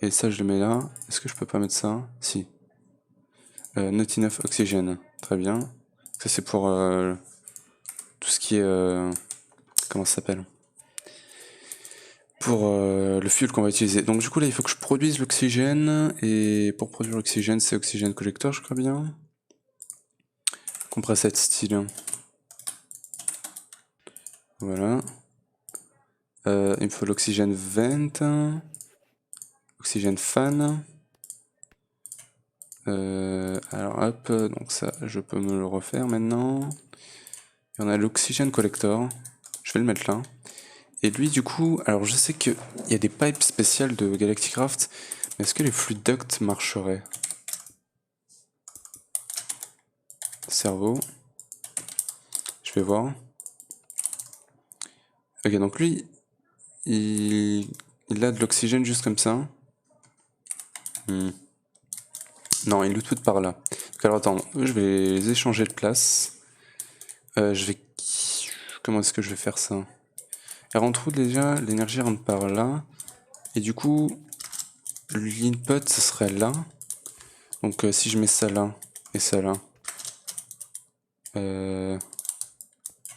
[SPEAKER 1] Et ça je le mets là. Est-ce que je peux pas mettre ça? Si. Not enough oxygen. Très bien. Ça c'est pour tout ce qui est... comment ça s'appelle? Pour le fuel qu'on va utiliser. Donc du coup là il faut que je produise l'oxygène. Et pour produire l'oxygène c'est oxygène collector je crois bien. Compressed style. Voilà. Il me faut l'oxygène vent. Oxygène fan. Alors hop, donc ça je peux me le refaire maintenant. Et on a l'oxygène collector. Je vais le mettre là. Et lui du coup, alors je sais qu'il y a des pipes spéciales de Galacticraft. Mais est-ce que les fluid ducts marcheraient? Cerveau. Je vais voir. Ok, donc lui, il a de l'oxygène juste comme ça. Non, il l'output par là. Donc alors attends, je vais les échanger de place. Je vais... Comment est-ce que je vais faire ça? Elle rentre où déjà? L'énergie rentre par là. Et du coup, l'input, ce serait là. Donc si je mets ça là, et ça là...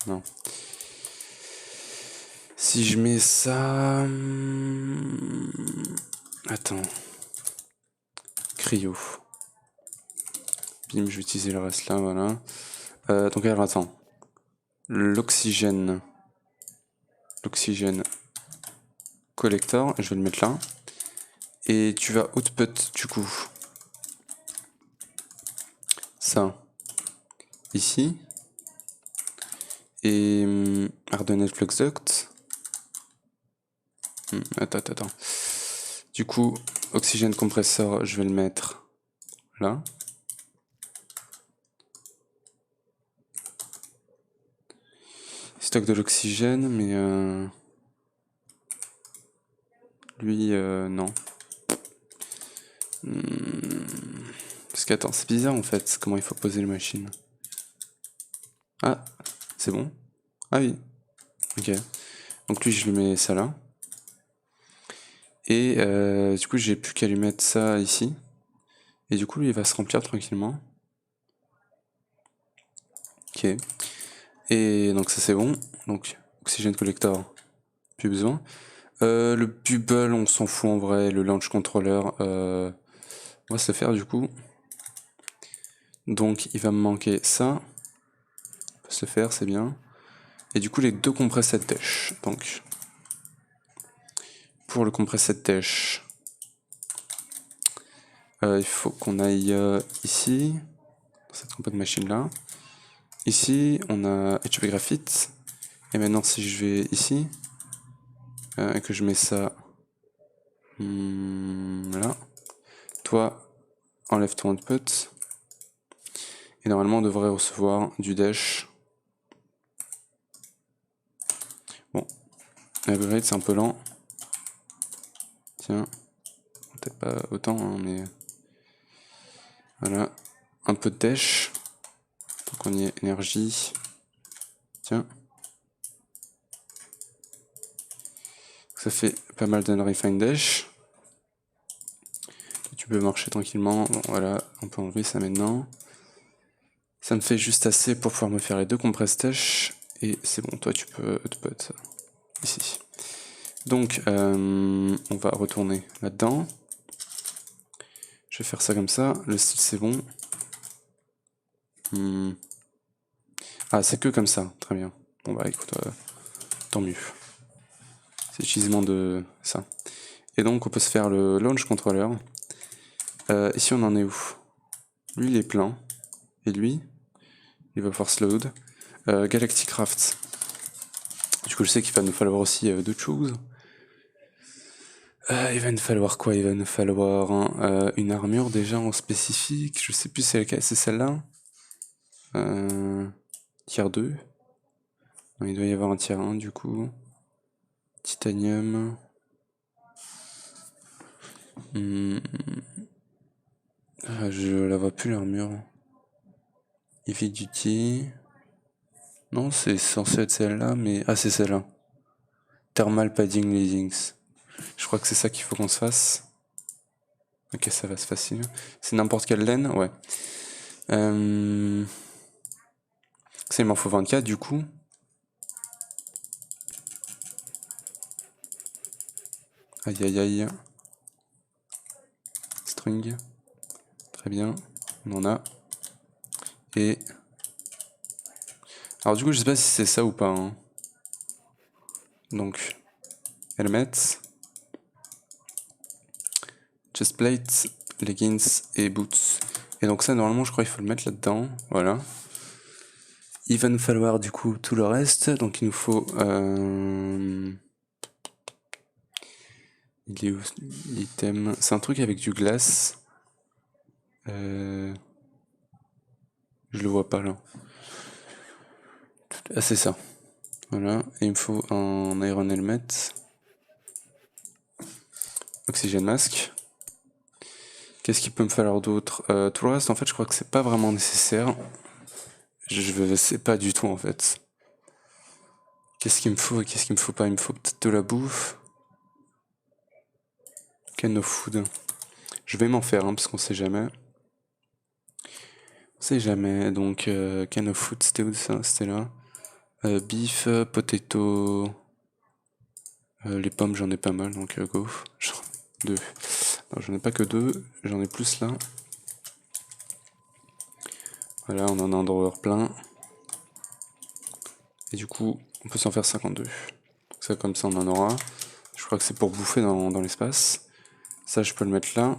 [SPEAKER 1] Non. Si je mets ça... Attends. Cryo. Bim, je vais utiliser le reste là, voilà. Donc alors attends. L'oxygène. L'oxygène collector, je vais le mettre là. Et tu vas output du coup. Ça. Ici. Et Ardennes Flux Duct. Attends. Du coup, oxygène compresseur, je vais le mettre là. Stock de l'oxygène, mais lui, non. Parce qu'attends, c'est bizarre en fait, comment il faut poser les machines. Ah, c'est bon? Ah oui. Ok. Donc lui, je lui mets ça là. Et du coup, j'ai plus qu'à lui mettre ça ici. Et du coup, lui, il va se remplir tranquillement. Ok. Et donc ça, c'est bon. Donc, oxygène collector, plus besoin. Le bubble, on s'en fout en vrai. Le launch controller, on va se le faire du coup. Donc, il va me manquer ça. On peut se le faire, c'est bien. Et du coup, les deux compressed dash. Donc, pour le compressed dash, il faut qu'on aille ici, dans cette compote machine là. Ici, on a HP Graphite. Et maintenant, si je vais ici, et que je mets ça là, toi, enlève ton output. Et normalement, on devrait recevoir du dash. Bon, l'upgrade, c'est un peu lent. Tiens, peut-être pas autant, hein, mais voilà, un peu de dash. Donc on y est, énergie. Tiens. Ça fait pas mal d'unrefined dash. Tu peux marcher tranquillement. Bon, voilà, on peut enlever ça maintenant. Ça me fait juste assez pour pouvoir me faire les deux compress dash. Et c'est bon, toi tu peux output ici. Donc, on va retourner là-dedans. Je vais faire ça comme ça. Le style, c'est bon. Ah, c'est que comme ça. Très bien. Bon, bah écoute, tant mieux. C'est l'utilisement de ça. Et donc, on peut se faire le launch controller. Ici, on en est où? Lui, il est plein. Et lui, il va force load. Galacticraft. Du coup, je sais qu'il va nous falloir aussi d'autres choses. Il va nous falloir quoi? Il va nous falloir une armure déjà en spécifique. Je sais plus c'est laquelle, c'est celle-là. Tier 2. Non, il doit y avoir un tier 1 du coup. Titanium. Je la vois plus l'armure. Heavy Duty. Non, c'est censé être celle-là, mais... Ah, c'est celle-là. Thermal Padding Leggings. Je crois que c'est ça qu'il faut qu'on se fasse. Ok, ça va, c'est facile. C'est n'importe quelle laine, ouais. Ça, il m'en faut 24 du coup. Aïe aïe aïe. String. Très bien. On en a. Et... Alors du coup, je sais pas si c'est ça ou pas. Hein. Donc, helmet. Chestplate, leggings et boots. Et donc ça, normalement, je crois qu'il faut le mettre là-dedans. Voilà. Il va nous falloir du coup tout le reste. Donc il nous faut... Il est où l'item? C'est un truc avec du glace. Je le vois pas là. Ah c'est ça. Voilà. Et il me faut un iron helmet. Oxygène masque. Qu'est-ce qu'il peut me falloir d'autre? Tout le reste en fait je crois que c'est pas vraiment nécessaire. Je sais pas du tout en fait. Qu'est-ce qu'il me faut et qu'est-ce qu'il me faut pas? Il me faut peut-être de la bouffe. Can of food. Je vais m'en faire parce qu'on sait jamais. On sait jamais. Donc can of food c'était où ça? C'était là. Beef, potato. Les pommes j'en ai pas mal donc go. Deux. Non, j'en ai pas que deux, j'en ai plus là. Voilà, on en a un drawer plein. Et du coup, on peut s'en faire 52. Donc ça, comme ça, on en aura. Je crois que c'est pour bouffer dans l'espace. Ça, je peux le mettre là.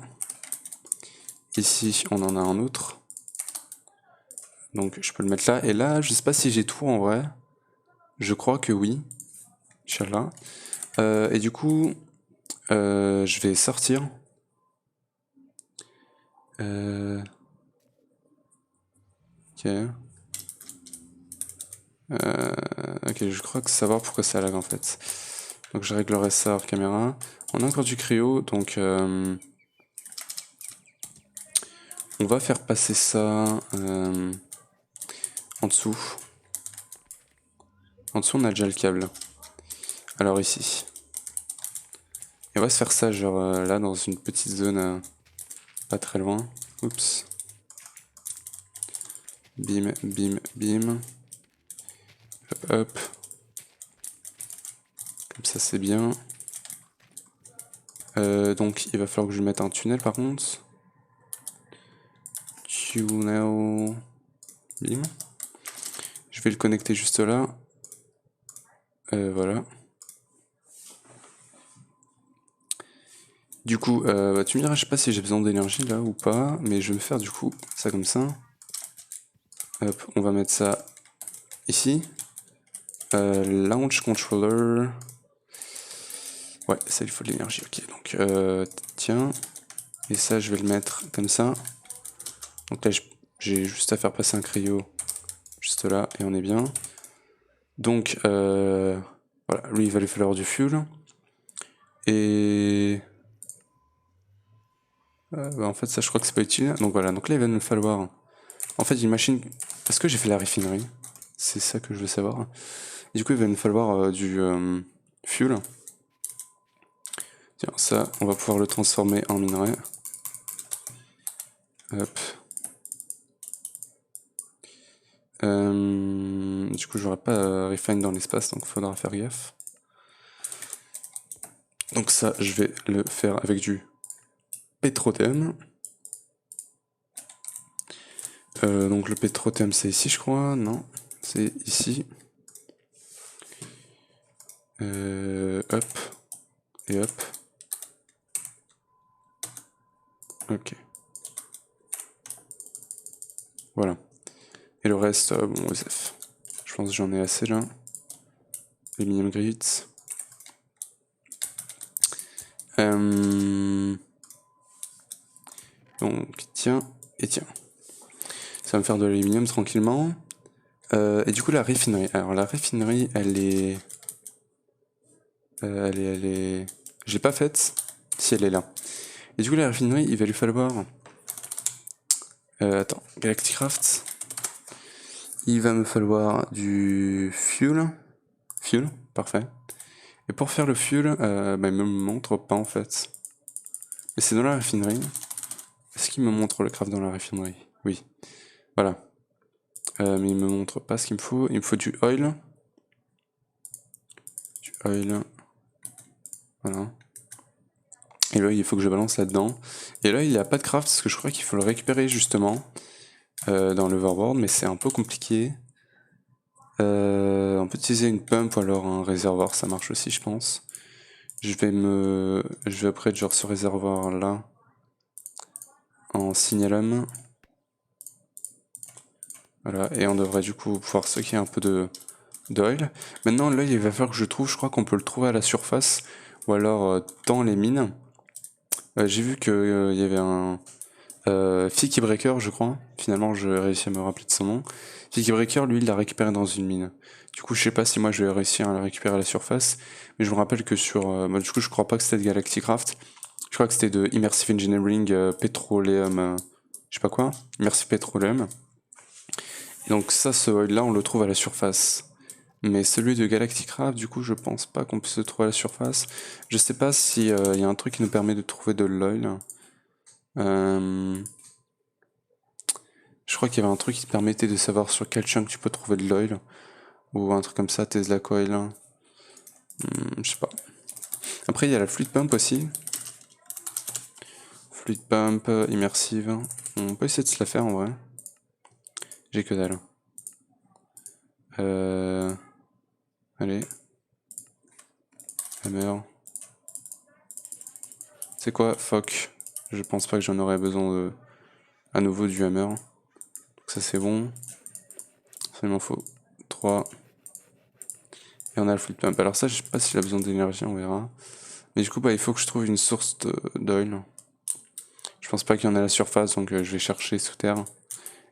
[SPEAKER 1] Ici, on en a un autre. Donc, je peux le mettre là. Et là, je sais pas si j'ai tout en vrai. Je crois que oui. Inch'Allah. Et du coup, je vais sortir. Ok. Ok, je crois que savoir pourquoi ça lag en fait. Donc je réglerai ça hors caméra. On a encore du cryo, donc on va faire passer ça en dessous. En dessous, on a déjà le câble. Alors ici. Et on va se faire ça genre là dans une petite zone pas très loin. Oups. Bim, bim, bim. Hop, hop. Comme ça c'est bien. Donc il va falloir que je mette un tunnel par contre. Tunnel. Bim. Je vais le connecter juste là. Voilà. Du coup, tu me diras, je sais pas si j'ai besoin d'énergie là ou pas, mais je vais me faire du coup ça comme ça. Hop, on va mettre ça ici. Launch controller. Ouais, ça il faut de l'énergie, ok. Donc, tiens. Et ça, je vais le mettre comme ça. Donc là, j'ai juste à faire passer un cryo juste là et on est bien. Donc, voilà, lui il va lui falloir du fuel. Et bah, en fait, ça je crois que c'est pas utile. Donc voilà, donc là il va nous falloir. En fait, une machine. Est-ce que j'ai fait la raffinerie? C'est ça que je veux savoir. Et du coup, il va nous falloir du fuel. Tiens, ça, on va pouvoir le transformer en minerai. Hop. Du coup, j'aurai pas refine dans l'espace, donc il faudra faire gaffe. Donc ça, je vais le faire avec du pétrotème. Donc le pétrotème, c'est ici, je crois. Non, c'est ici. Hop. Et hop. Ok. Voilà. Et le reste, bon, OSF. Je pense que j'en ai assez là. Aluminium grit. Donc, tiens, et tiens. Ça va me faire de l'aluminium tranquillement. Et du coup, la raffinerie. Alors, la raffinerie, elle est... elle est... Je l'ai pas faite, si elle est là. Et du coup, la raffinerie, il va lui falloir Attends, Galacticraft. Il va me falloir du fuel. Fuel, parfait. Et pour faire le fuel, il me montre pas en fait. Mais c'est dans la raffinerie. Est-ce qu'il me montre le craft dans la raffinerie? Oui. Voilà. Mais il me montre pas ce qu'il me faut. Il me faut du oil. Du oil. Voilà. Et là, il faut que je balance là-dedans. Et là, il n'y a pas de craft parce que je crois qu'il faut le récupérer justement dans l'overworld, mais c'est un peu compliqué. On peut utiliser une pump ou alors un réservoir, ça marche aussi, je pense. Je vais upgrade genre ce réservoir là en signalum. Voilà, et on devrait du coup pouvoir stocker un peu d'oil. Maintenant, l'œil, il va falloir que je trouve, je crois qu'on peut le trouver à la surface ou alors dans les mines. J'ai vu qu'il y avait un Fiki Breaker, je crois. Finalement, j'ai réussi à me rappeler de son nom. Fiki Breaker, lui, il l'a récupéré dans une mine. Du coup, je sais pas si moi je vais réussir à la récupérer à la surface, mais je me rappelle que sur. Du coup, je crois pas que c'était de Galacticraft. Je crois que c'était de Immersive Engineering Petroleum. Je sais pas quoi. Immersive Petroleum. Et donc, ça, ce oil-là, on le trouve à la surface. Mais celui de Galacticraft, du coup, je pense pas qu'on puisse le trouver à la surface. Je sais pas si y a un truc qui nous permet de trouver de l'oil. Je crois qu'il y avait un truc qui te permettait de savoir sur quel chunk tu peux trouver de l'oil. Ou un truc comme ça, Tesla Coil. Je sais pas. Après, il y a la Fluid Pump aussi. Fluid Pump, immersive. On peut essayer de se la faire en vrai. J'ai que dalle. Allez. Hammer. C'est quoi? Fuck. Je pense pas que j'en aurais besoin de à nouveau du hammer. Donc ça c'est bon. Ça il m'en faut 3. Et on a le Fluid Pump. Alors ça, je sais pas s'il a besoin d'énergie, on verra. Mais du coup, il faut que je trouve une source d'oil. Je pense pas qu'il y en a à la surface, donc je vais chercher sous terre.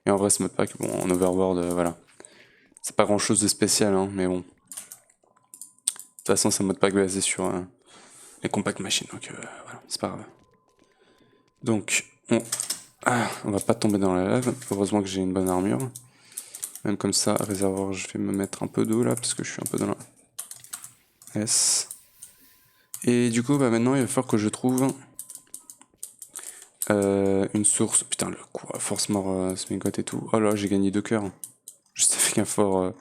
[SPEAKER 1] Et en vrai, ce modpack, bon, en overworld, voilà. C'est pas grand chose de spécial, hein, mais bon. De toute façon, c'est un modpack basé sur les compact machines, donc voilà, c'est pas grave. Donc, on va pas tomber dans la lave. Heureusement que j'ai une bonne armure. Même comme ça, réservoir, je vais me mettre un peu d'eau là, parce que je suis un peu dans la S. Et du coup, maintenant, il va falloir que je trouve une source. Putain, le coup, force mort, Smegot et tout. Oh là, j'ai gagné 2 cœurs. Juste avec un fort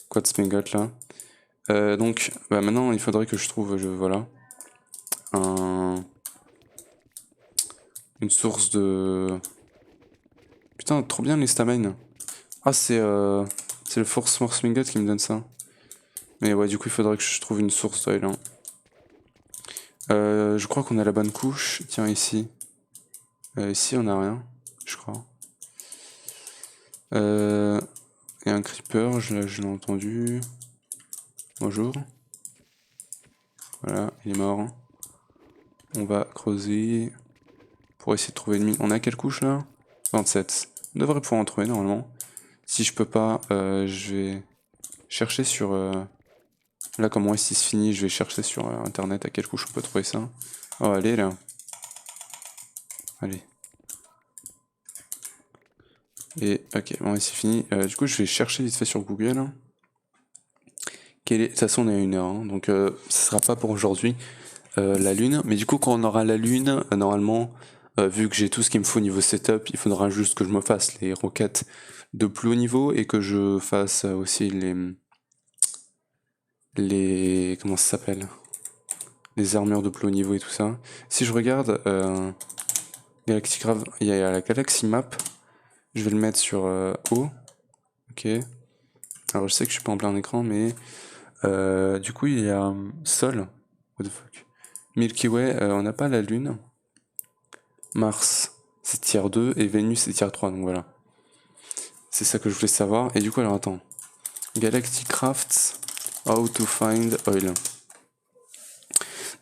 [SPEAKER 1] quad Smegot là. Donc, maintenant, il faudrait que je trouve, voilà, une source de. Putain, trop bien les stamines. Ah, c'est le force mort Smegot qui me donne ça. Mais ouais, du coup, il faudrait que je trouve une source d'oil. Hein. Je crois qu'on a la bonne couche. Tiens, ici. Ici, on a rien, je crois. Et un creeper, je l'ai entendu. Bonjour. Voilà, il est mort. On va creuser pour essayer de trouver une mine. On a quelle couche là? 27. On devrait pouvoir en trouver normalement. Si je peux pas, je vais chercher sur... Là, comme moi, si c'est fini, je vais chercher sur internet à quelle couche on peut trouver ça. Oh, allez là. Allez. Et ok, bon, c'est fini. Du coup, je vais chercher vite fait sur Google. De toute façon, on est à 1 heure, hein, donc ce sera pas pour aujourd'hui la lune. Mais du coup, quand on aura la lune, normalement, vu que j'ai tout ce qu'il me faut au niveau setup, il faudra juste que je me fasse les roquettes de plus haut niveau et que je fasse aussi les comment ça s'appelle? Les armures de plus haut niveau et tout ça. Si je regarde Galacticraft, il y a la Galaxy Map. Je vais le mettre sur haut. Ok. Alors je sais que je suis pas en plein écran, mais du coup il y a Sol. What the fuck? Milky Way, on n'a pas la Lune. Mars, c'est tier 2 et Vénus c'est tier 3, donc voilà. C'est ça que je voulais savoir. Et du coup, alors attends. Galacticraft, how to find oil.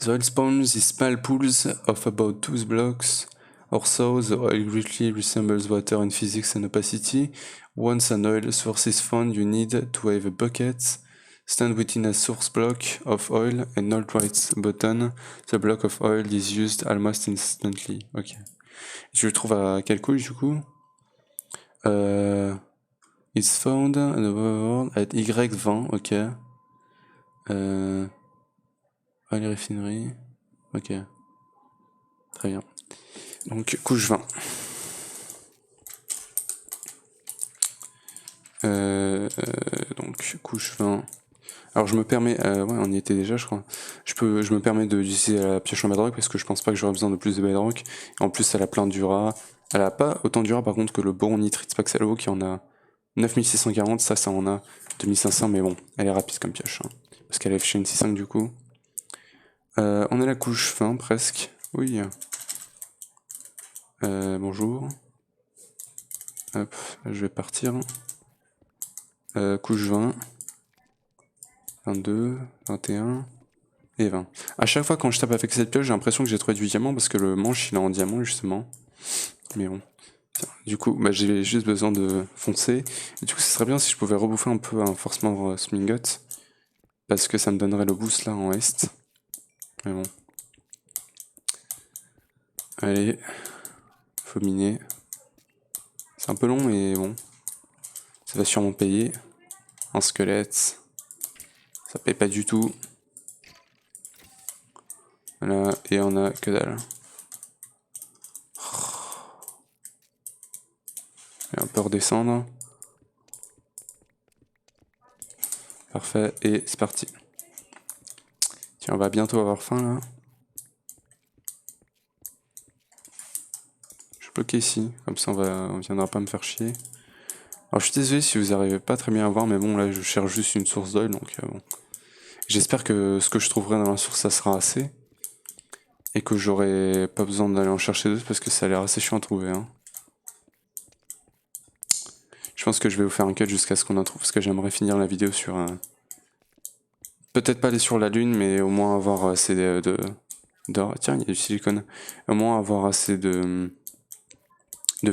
[SPEAKER 1] The oil spawns in small pools of about 2 blocks or so. The oil greatly resembles water in physics and opacity. Once an oil source is found, you need to have a bucket, stand within a source block of oil and hold right button. The block of oil is used almost instantly. Ok. Je le trouve à quelle couche du coup? It's found in the world at Y20, ok. Les raffineries, ok. Très bien. Donc couche 20. Donc couche 20. Alors je me permets, ouais on y était déjà je crois. Je me permets d'utiliser la pioche en bedrock parce que je pense pas que j'aurai besoin de plus de bedrock. Et en plus elle a plein d'ura. Elle a pas autant d'ura par contre que le boron nitrite Spaxalo qui en a 9640, ça en a 2500 mais bon, elle est rapide comme pioche. Hein, parce qu'elle est affichée une 6.5 du coup. On a la couche 20 presque. Oui. Bonjour. Hop, là, je vais partir. Couche 20. 22, 21 et 20. À chaque fois quand je tape avec cette pioche, j'ai l'impression que j'ai trouvé du diamant parce que le manche il est en diamant justement. Mais bon. Tiens, du coup, bah, j'ai juste besoin de foncer. Et du coup, ce serait bien si je pouvais rebouffer un peu un Force Mort Smingot. Parce que ça me donnerait le boost là en Est. Mais bon. Allez. Faut miner. C'est un peu long, mais bon. Ça va sûrement payer. Un squelette. Ça paye pas du tout. Voilà. Et on a que dalle. Et on peut redescendre. Parfait. Et c'est parti. Tiens, on va bientôt avoir faim là. Je bloque ici, comme ça on viendra pas me faire chier. Alors je suis désolé si vous arrivez pas très bien à voir, mais bon là je cherche juste une source d'oil, donc bon. J'espère que ce que je trouverai dans la source ça sera assez. Et que j'aurai pas besoin d'aller en chercher d'autres parce que ça a l'air assez chiant à trouver. Hein. Je pense que je vais vous faire un cut jusqu'à ce qu'on en trouve, parce que j'aimerais finir la vidéo sur... Peut-être pas aller sur la lune, mais au moins avoir assez tiens, il y a du silicone. Au moins avoir assez de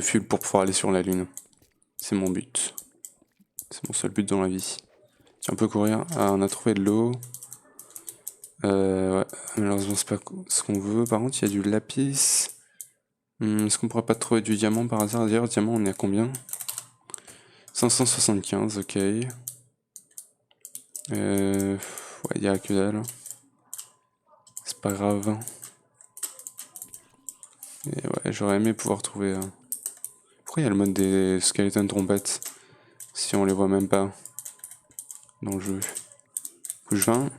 [SPEAKER 1] fuel pour pouvoir aller sur la lune. C'est mon but. C'est mon seul but dans la vie. Tiens, on peut courir. Ah, on a trouvé de l'eau. Ouais, malheureusement c'est pas ce qu'on veut. Par contre, il y a du lapis. Est-ce qu'on pourrait pas trouver du diamant par hasard? D'ailleurs, diamant, on est à combien? 575, ok. Ouais, il y a que dalle. C'est pas grave. Et ouais, j'aurais aimé pouvoir trouver... Pourquoi il y a le mode des skeletons trompettes si on les voit même pas dans le jeu? Couche 20.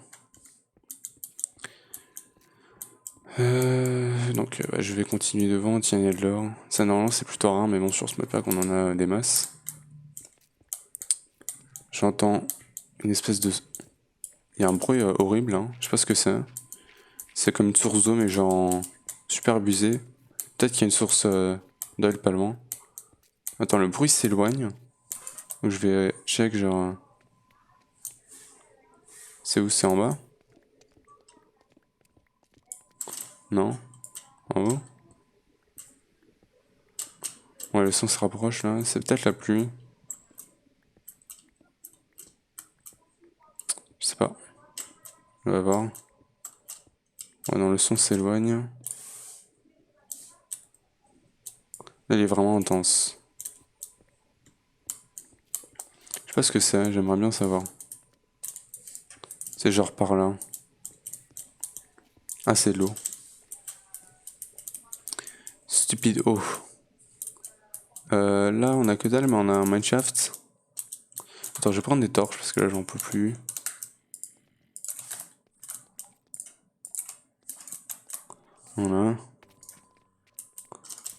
[SPEAKER 1] Donc je vais continuer devant, tiens il y a de l'or. Ça normalement c'est plutôt rare mais bon sur ce map qu'on en a des masses. J'entends une espèce de... Il y a un bruit horrible, hein. Je sais pas ce que c'est. C'est comme une source d'eau mais genre super abusé. Peut-être qu'il y a une source d'oil pas loin. Attends, le bruit s'éloigne. Donc je vais check genre... C'est où? C'est en bas? Non? En haut? Ouais, le son se rapproche là. C'est peut-être la pluie. Je sais pas. On va voir. Ouais, non, le son s'éloigne. Là, il est vraiment intense. Je sais pas ce que c'est, j'aimerais bien savoir. C'est genre par là. Ah, c'est de l'eau. Stupide eau. Là, on a que dalle, mais on a un mineshaft. Attends, je vais prendre des torches parce que là, j'en peux plus. Voilà.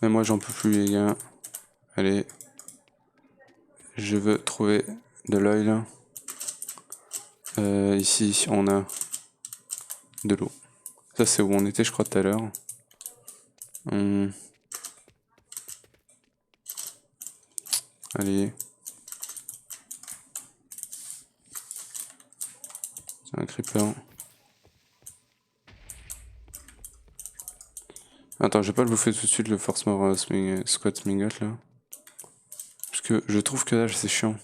[SPEAKER 1] Mais moi, j'en peux plus, les gars. Allez. Je veux trouver de l'oil. Ici, on a de l'eau. Ça, c'est où on était, je crois, tout à l'heure. Allez. C'est un creeper. Attends, je vais pas le bouffer tout de suite, le Force Mort Squat Smingot, là. Parce que je trouve que là, c'est chiant.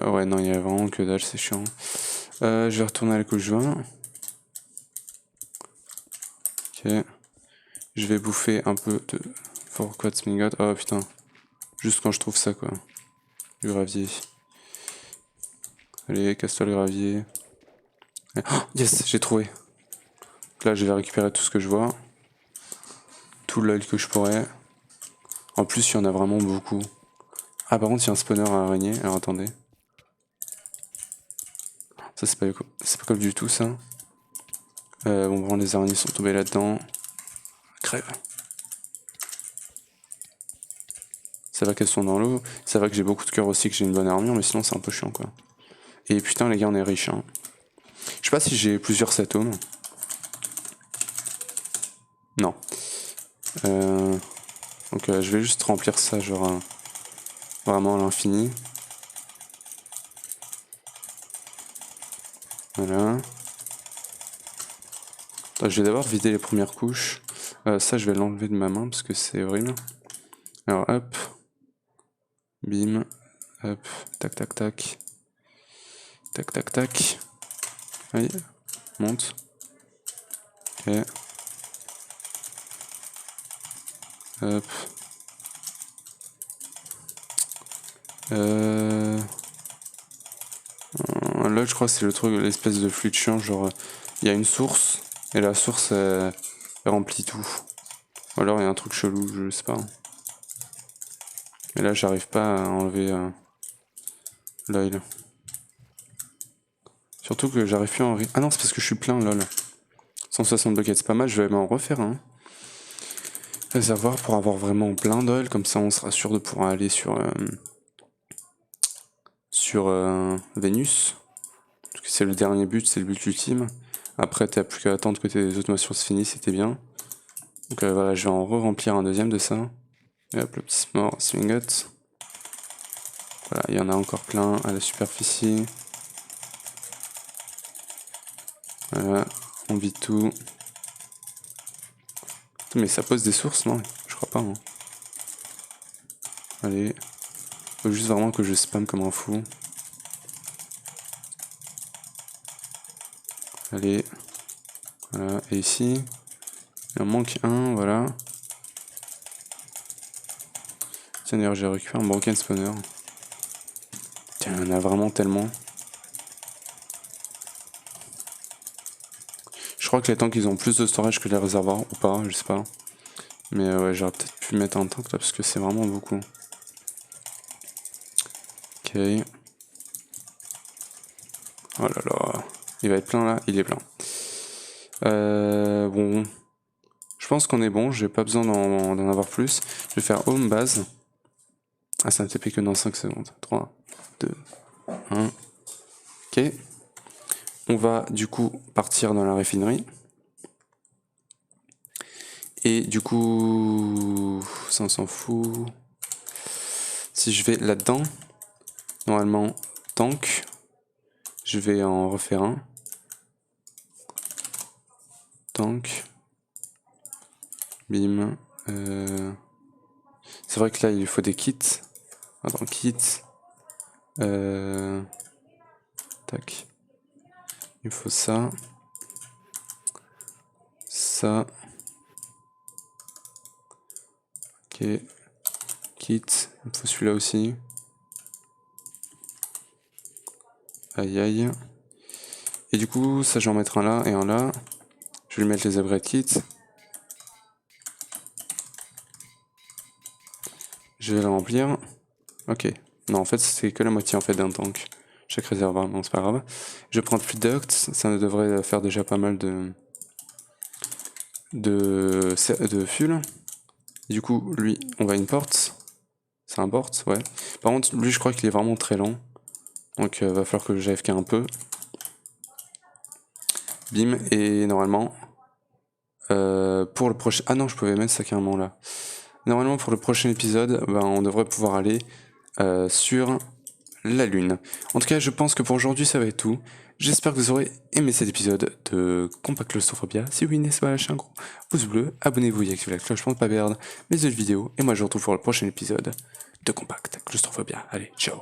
[SPEAKER 1] Ouais, non, il y a vraiment que dalle, c'est chiant. Je vais retourner à la couche 20. Ok. Je vais bouffer un peu de Forquat Smingot. Oh putain. Juste quand je trouve ça quoi. Du gravier. Allez, casse-toi le gravier. Oh, yes, j'ai trouvé. Donc là, je vais récupérer tout ce que je vois. Tout l'œil que je pourrais. En plus, il y en a vraiment beaucoup. Ah, par contre, il y a un spawner à araignée. Alors attendez. Ça, c'est pas cool du tout, ça. Bon, les araignées sont tombées là-dedans. Crève. Ça va qu'elles sont dans l'eau. Ça va que j'ai beaucoup de cœur aussi, que j'ai une bonne armure, mais sinon, c'est un peu chiant, quoi. Et putain, les gars, on est riches, hein. Je sais pas si j'ai plusieurs satomes. Non. Donc, je vais juste remplir ça, genre, vraiment à l'infini. Voilà. Je vais d'abord vider les premières couches. Ça, je vais l'enlever de ma main parce que c'est horrible. Alors, hop. Bim. Hop. Tac, tac, tac. Tac, tac, tac. Allez. Monte. Ok. Hop. Là, je crois que c'est le truc, l'espèce de fluide chiant. Genre, il y a une source et la source elle remplit tout. Ou alors il y a un truc chelou, je sais pas. Et là, j'arrive pas à enlever l'oil. Surtout que j'arrive plus à en... Ah non, c'est parce que je suis plein, lol. 160 buckets, c'est pas mal, je vais m'en refaire un. Réservoir pour avoir vraiment plein d'oil, comme ça on sera sûr de pouvoir aller sur Vénus. C'est le dernier but, c'est le but ultime. Après, t'as plus qu'à attendre que tes automations se finissent, c'était bien. Donc voilà, je vais en re-remplir un deuxième de ça. Et hop, le petit Smingot. Voilà, il y en a encore plein à la superficie. Voilà, on vide tout. Mais ça pose des sources, non? Je crois pas. Hein. Allez. Faut juste vraiment que je spam comme un fou. Allez. Voilà, et ici. Il en manque un, voilà. Tiens, d'ailleurs, j'ai récupéré un broken spawner. Tiens, il y en a vraiment tellement. Je crois que les tanks, ils ont plus de storage que les réservoirs, ou pas, je sais pas. Mais ouais, j'aurais peut-être pu mettre un tank là, parce que c'est vraiment beaucoup. Ok. Oh là là. Il va être plein là, il est plein. Bon. Je pense qu'on est bon, j'ai pas besoin d'en avoir plus. Je vais faire home base. Ah, ça ne TP que dans 5 secondes. 3, 2, 1. Ok. On va du coup partir dans la raffinerie. Et du coup, ça on s'en fout. Si je vais là-dedans, normalement, tank, je vais en refaire un. Tank. Bim. C'est vrai que là, il faut des kits. Attends, kit. Tac. Il faut ça. Ça. Ok. Kit. Il faut celui-là aussi. Aïe aïe. Et du coup, ça, je vais en mettre un là et un là. Je vais lui mettre les upgrade kits. Je vais le remplir. Ok. Non, en fait, c'est que la moitié en fait d'un tank. Chaque réservoir, non, c'est pas grave. Je vais prendre plus ducts. Ça devrait faire déjà pas mal de fuel. Du coup, lui, on va import. C'est un port, ouais. Par contre, lui, je crois qu'il est vraiment très lent. Donc, va falloir que j'AFK un peu. Bim, et normalement, pour le prochain... Ah non, je pouvais mettre ça carrément là. Normalement, pour le prochain épisode, ben, on devrait pouvoir aller sur la Lune. En tout cas, je pense que pour aujourd'hui, ça va être tout. J'espère que vous aurez aimé cet épisode de Compact Claustrophobia. Si oui, n'hésitez pas à lâcher un gros pouce bleu, abonnez-vous et activez la cloche pour ne pas perdre mes autres vidéos. Et moi, je vous retrouve pour le prochain épisode de Compact Claustrophobia. Allez, ciao!